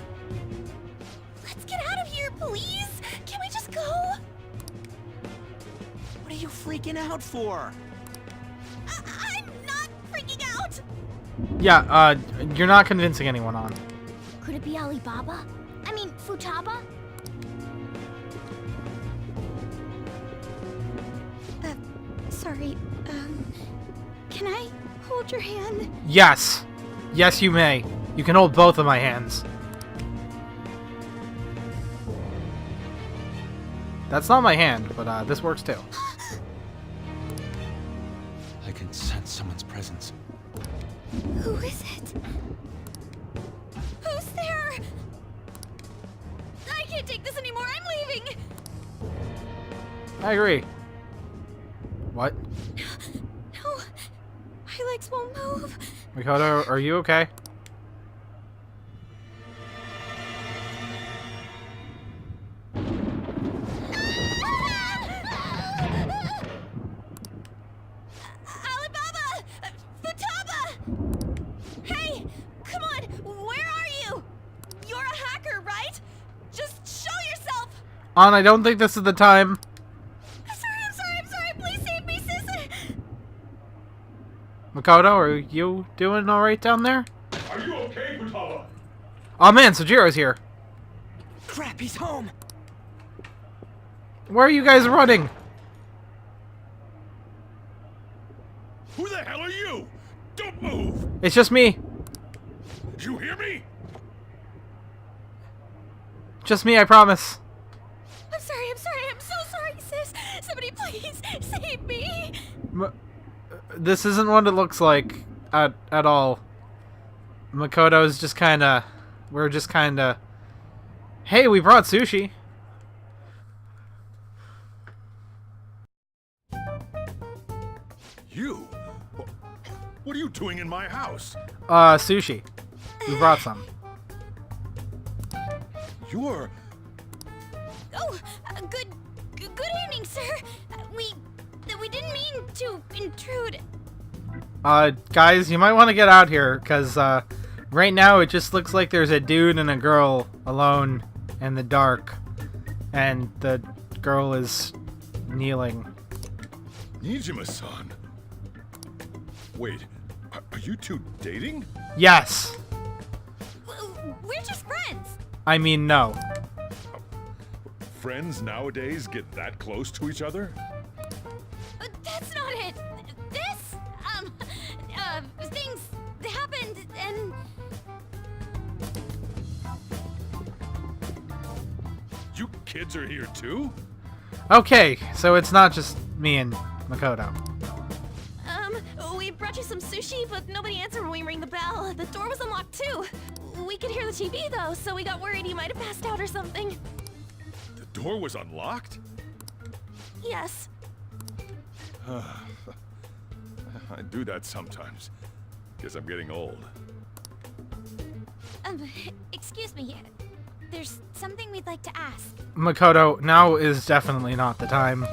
Let's get out of here, please. Can we just go? What are you freaking out for? I'm not freaking out. Yeah, you're not convincing anyone on. Could it be Alibaba? I mean, Futaba? Sorry, can I hold your hand? Yes. Yes, you may. You can hold both of my hands. That's not my hand, but this works too. I can sense someone's presence. Who is it? Who's there? I can't take this anymore. I'm leaving. I agree. What? No, my legs won't move. Makoto, are you okay? Alibaba! Futaba! Hey, come on, where are you? You're a hacker, right? Just show yourself! I don't think this is the time. I'm sorry, please save me, sis! Makoto, are you doing alright down there? Are you okay, Futaba? Oh man, Sojiro's here. Crap, he's home! Where are you guys running? Who the hell are you? Don't move! It's just me. You hear me? Just me, I promise. I'm so sorry, sis! Somebody please save me! This isn't what it looks like at all. Makoto's just kinda... We're just kinda... Hey, we brought sushi. You? What are you doing in my house? Sushi. We brought some. You're... Oh, good evening, sir. We didn't mean to intrude. Guys, you might want to get out here, because, right now it just looks like there's a dude and a girl alone in the dark. And the girl is kneeling. Niijima-san. Wait, are you two dating? Yes! We're just friends. I mean, no. Friends nowadays get that close to each other? That's not it. This, things happened and... You kids are here too? Okay, so it's not just me and Makoto. We brought you some sushi, but nobody answered when we rang the bell. The door was unlocked too. We could hear the TV though, so we got worried you might have passed out or something. The door was unlocked? Yes. I do that sometimes. Guess I'm getting old. Excuse me. There's something we'd like to ask. Makoto, now is definitely not the time.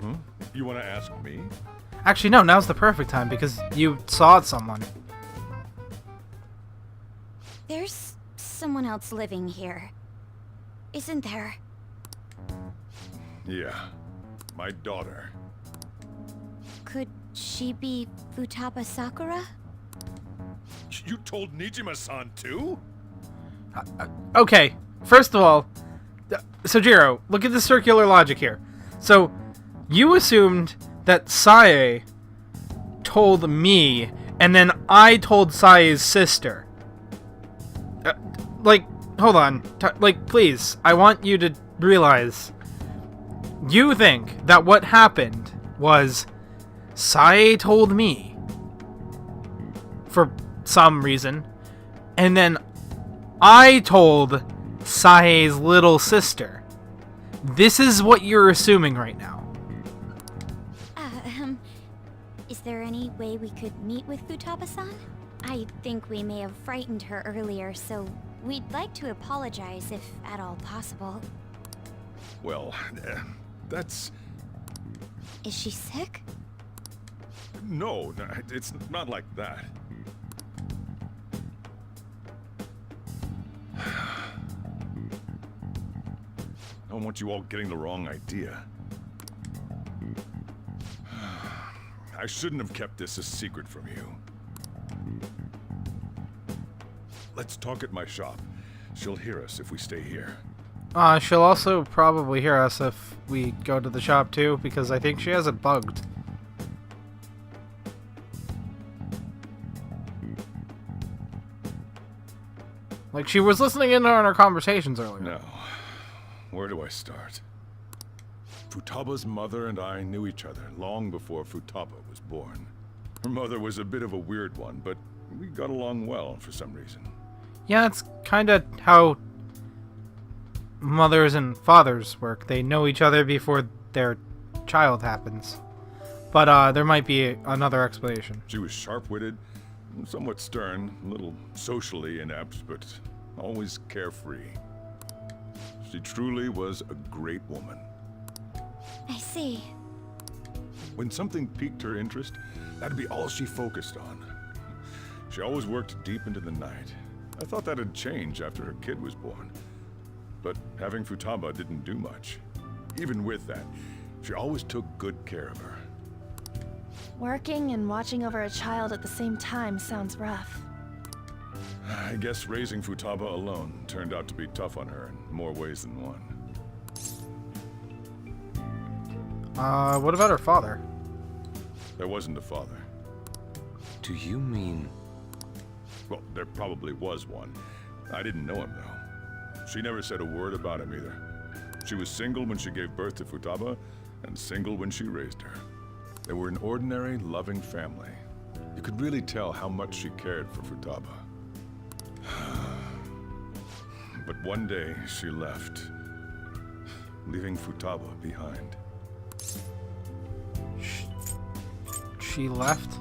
Hmm? You want to ask me? Actually, no, now's the perfect time because you saw someone. There's someone else living here, isn't there? Yeah. My daughter. Could she be Futaba Sakura? You told Niijima-san too? Okay, first of all, Sojiro, look at the circular logic here. So, you assumed that Sae told me, and then I told Sae's sister. Hold on. Please, I want you to realize. You think that what happened was Sae told me for some reason, and then I told Sae's little sister. This is what you're assuming right now. Is there any way we could meet with Futaba-san? I think we may have frightened her earlier, so we'd like to apologize if at all possible. Well, that's... Is she sick? No, it's not like that. I don't want you all getting the wrong idea. I shouldn't have kept this a secret from you. Let's talk at my shop. She'll hear us if we stay here. She'll also probably hear us if we go to the shop too, because I think she has it bugged. Like, she was listening in on our conversations earlier. Now, where do I start? Futaba's mother and I knew each other long before Futaba was born. Her mother was a bit of a weird one, but we got along well for some reason. Yeah, it's kind of how mothers and fathers work. They know each other before their child happens. But there might be another explanation. She was sharp-witted, somewhat stern, a little socially inept, but always carefree. She truly was a great woman. I see. When something piqued her interest, that'd be all she focused on. She always worked deep into the night. I thought that'd change after her kid was born. But having Futaba didn't do much. Even with that, she always took good care of her. Working and watching over a child at the same time sounds rough. I guess raising Futaba alone turned out to be tough on her in more ways than one. What about her father? There wasn't a father. Do you mean... Well, there probably was one. I didn't know him, though. She never said a word about him either. She was single when she gave birth to Futaba, and single when she raised her. They were an ordinary, loving family. You could really tell how much she cared for Futaba. But one day, she left, leaving Futaba behind. She left?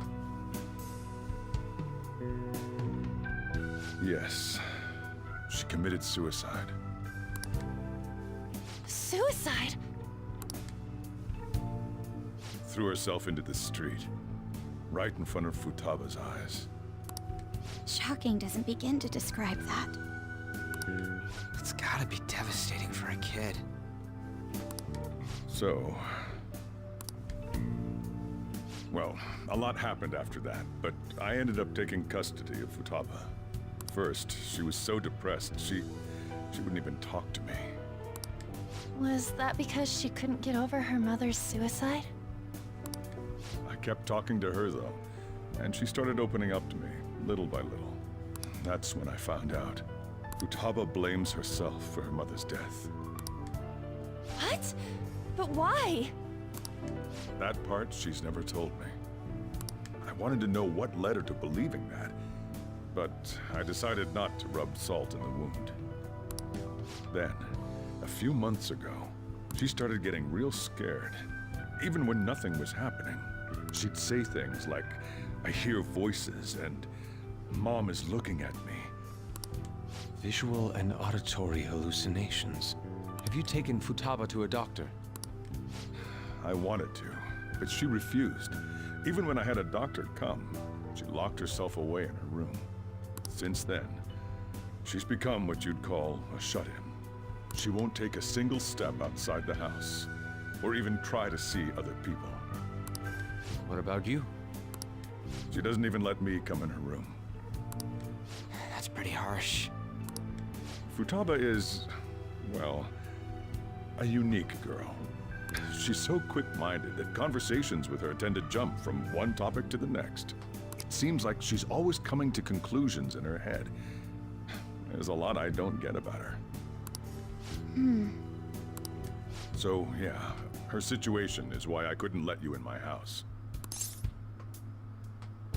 Yes. She committed suicide. Suicide? Threw herself into the street, right in front of Futaba's eyes. Shocking doesn't begin to describe that. It's gotta be devastating for a kid. So... Well, a lot happened after that, but I ended up taking custody of Futaba. At first, she was so depressed, she wouldn't even talk to me. Was that because she couldn't get over her mother's suicide? I kept talking to her, though, and she started opening up to me, little by little. That's when I found out. Futaba blames herself for her mother's death. What? But why? That part she's never told me. I wanted to know what led her to believing that, but I decided not to rub salt in the wound. Then, a few months ago, she started getting real scared. Even when nothing was happening, she'd say things like, "I hear voices," and "Mom is looking at me." Visual and auditory hallucinations. Have you taken Futaba to a doctor? I wanted to, but she refused. Even when I had a doctor come, she locked herself away in her room. Since then, she's become what you'd call a shut-in. She won't take a single step outside the house, or even try to see other people. What about you? She doesn't even let me come in her room. That's pretty harsh. Futaba is, well, a unique girl. She's so quick-minded that conversations with her tend to jump from one topic to the next. It seems like she's always coming to conclusions in her head. There's a lot I don't get about her. So, yeah, her situation is why I couldn't let you in my house.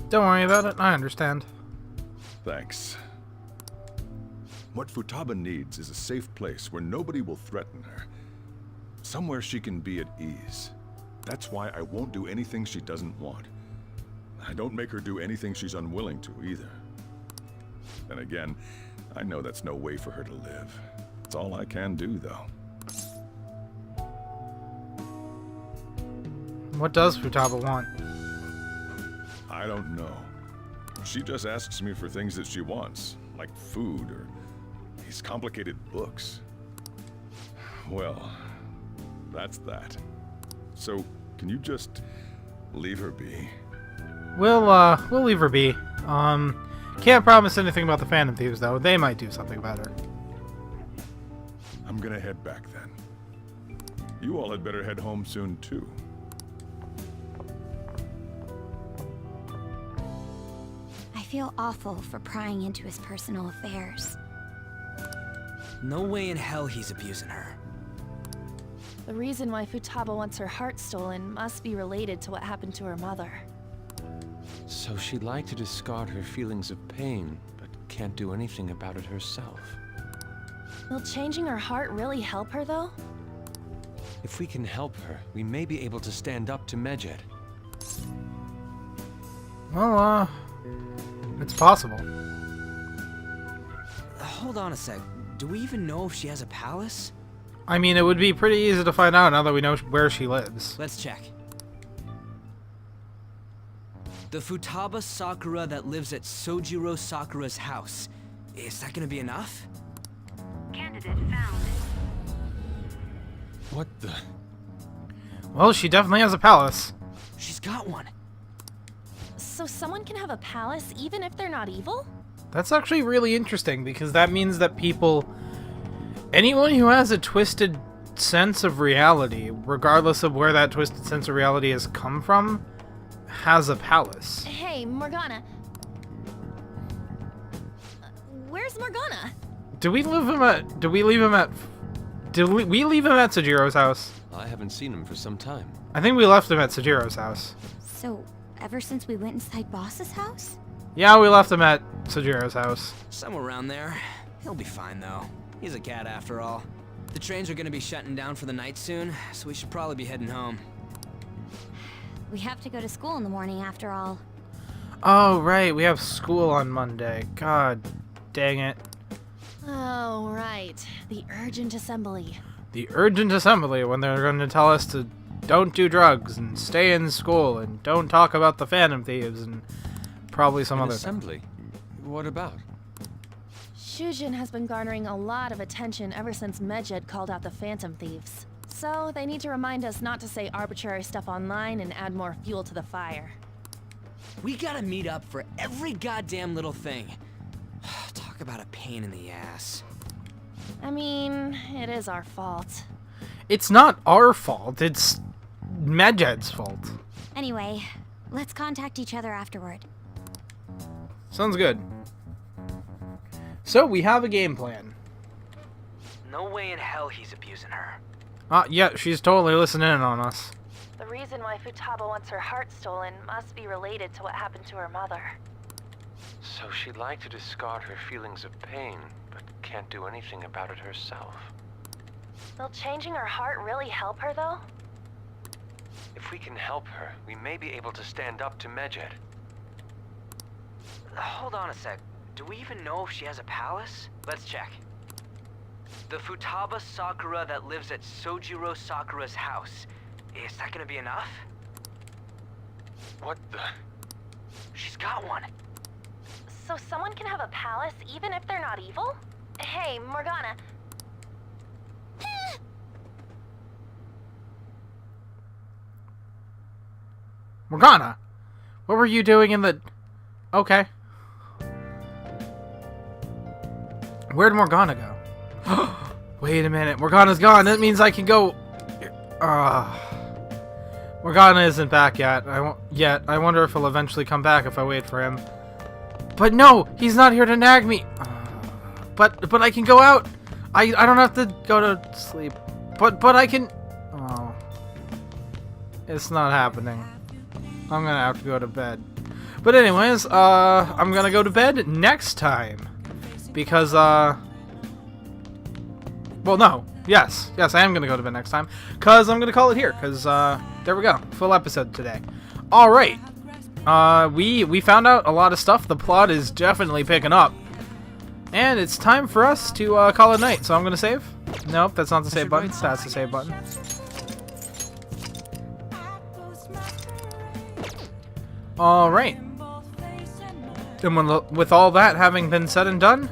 Don't worry about it, I understand. Thanks. What Futaba needs is a safe place where nobody will threaten her. Somewhere she can be at ease. That's why I won't do anything she doesn't want. I don't make her do anything she's unwilling to, either. Then again, I know that's no way for her to live. It's all I can do, though. What does Futaba want? I don't know. She just asks me for things that she wants, like food or these complicated books. Well, that's that. So, can you just leave her be? We'll leave her be. Can't promise anything about the Phantom Thieves, though. They might do something about her. I'm gonna head back then. You all had better head home soon, too. I feel awful for prying into his personal affairs. No way in hell he's abusing her. The reason why Futaba wants her heart stolen must be related to what happened to her mother. So she'd like to discard her feelings of pain, but can't do anything about it herself. Will changing her heart really help her, though? If we can help her, we may be able to stand up to Medjed. Well, it's possible. Hold on a sec. Do we even know if she has a palace? I mean, it would be pretty easy to find out now that we know where she lives. Let's check. The Futaba Sakura that lives at Sojiro Sakura's house. Is that gonna be enough? Candidate found. What the? Well, she definitely has a palace. She's got one. So someone can have a palace even if they're not evil? That's actually really interesting, because that means that anyone who has a twisted sense of reality, regardless of where that twisted sense of reality has come from, has a palace. Hey, Morgana. Where's Morgana? Did we leave him at Sojiro's house? I haven't seen him for some time. I think we left him at Sojiro's house. So, ever since we went inside Boss's house? Yeah, we left him at Sojiro's house. Somewhere around there. He'll be fine, though. He's a cat, after all. The trains are gonna be shutting down for the night soon, so we should probably be heading home. We have to go to school in the morning, after all. Oh, right, we have school on Monday. God dang it. Oh, right. The urgent assembly. The urgent assembly, when they're going to tell us to don't do drugs and stay in school and don't talk about the Phantom Thieves and probably some An other assembly? What about? Shujin has been garnering a lot of attention ever since Medjed called out the Phantom Thieves. So they need to remind us not to say arbitrary stuff online and add more fuel to the fire. We gotta meet up for every goddamn little thing. Talk Talk about a pain in the ass. I mean, it is our fault. It's not our fault, it's Medjed's fault. Anyway, let's contact each other afterward. Sounds good. So, we have a game plan. No way in hell he's abusing her. Yeah, she's totally listening in on us. The reason why Futaba wants her heart stolen must be related to what happened to her mother. So she'd like to discard her feelings of pain, but can't do anything about it herself. Will changing her heart really help her, though? If we can help her, we may be able to stand up to Medjed. Hold on a sec. Do we even know if she has a palace? Let's check. The Futaba Sakura that lives at Sojiro Sakura's house. Is that gonna be enough? What the? She's got one. So someone can have a palace even if they're not evil? Hey, Morgana. Morgana! What were you doing in the... Okay. Where'd Morgana go? Wait a minute, Morgana's gone. That means I can go... Morgana isn't back yet. I wonder if he'll eventually come back if I wait for him. But no! He's not here to nag me! But I can go out! I don't have to go to sleep. But I can... Oh. It's not happening. I'm gonna have to go to bed. But anyways, I'm gonna go to bed next time. Because, well, no. Yes, I am gonna go to bed next time. Because I'm gonna call it here. Because, there we go. Full episode today. Alright. We found out a lot of stuff. The plot is definitely picking up. And it's time for us to, call it night. So I'm gonna save. Nope, that's not the save button. That's the save button. Alright. And with all that having been said and done,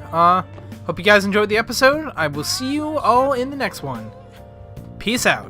hope you guys enjoyed the episode. I will see you all in the next one. Peace out.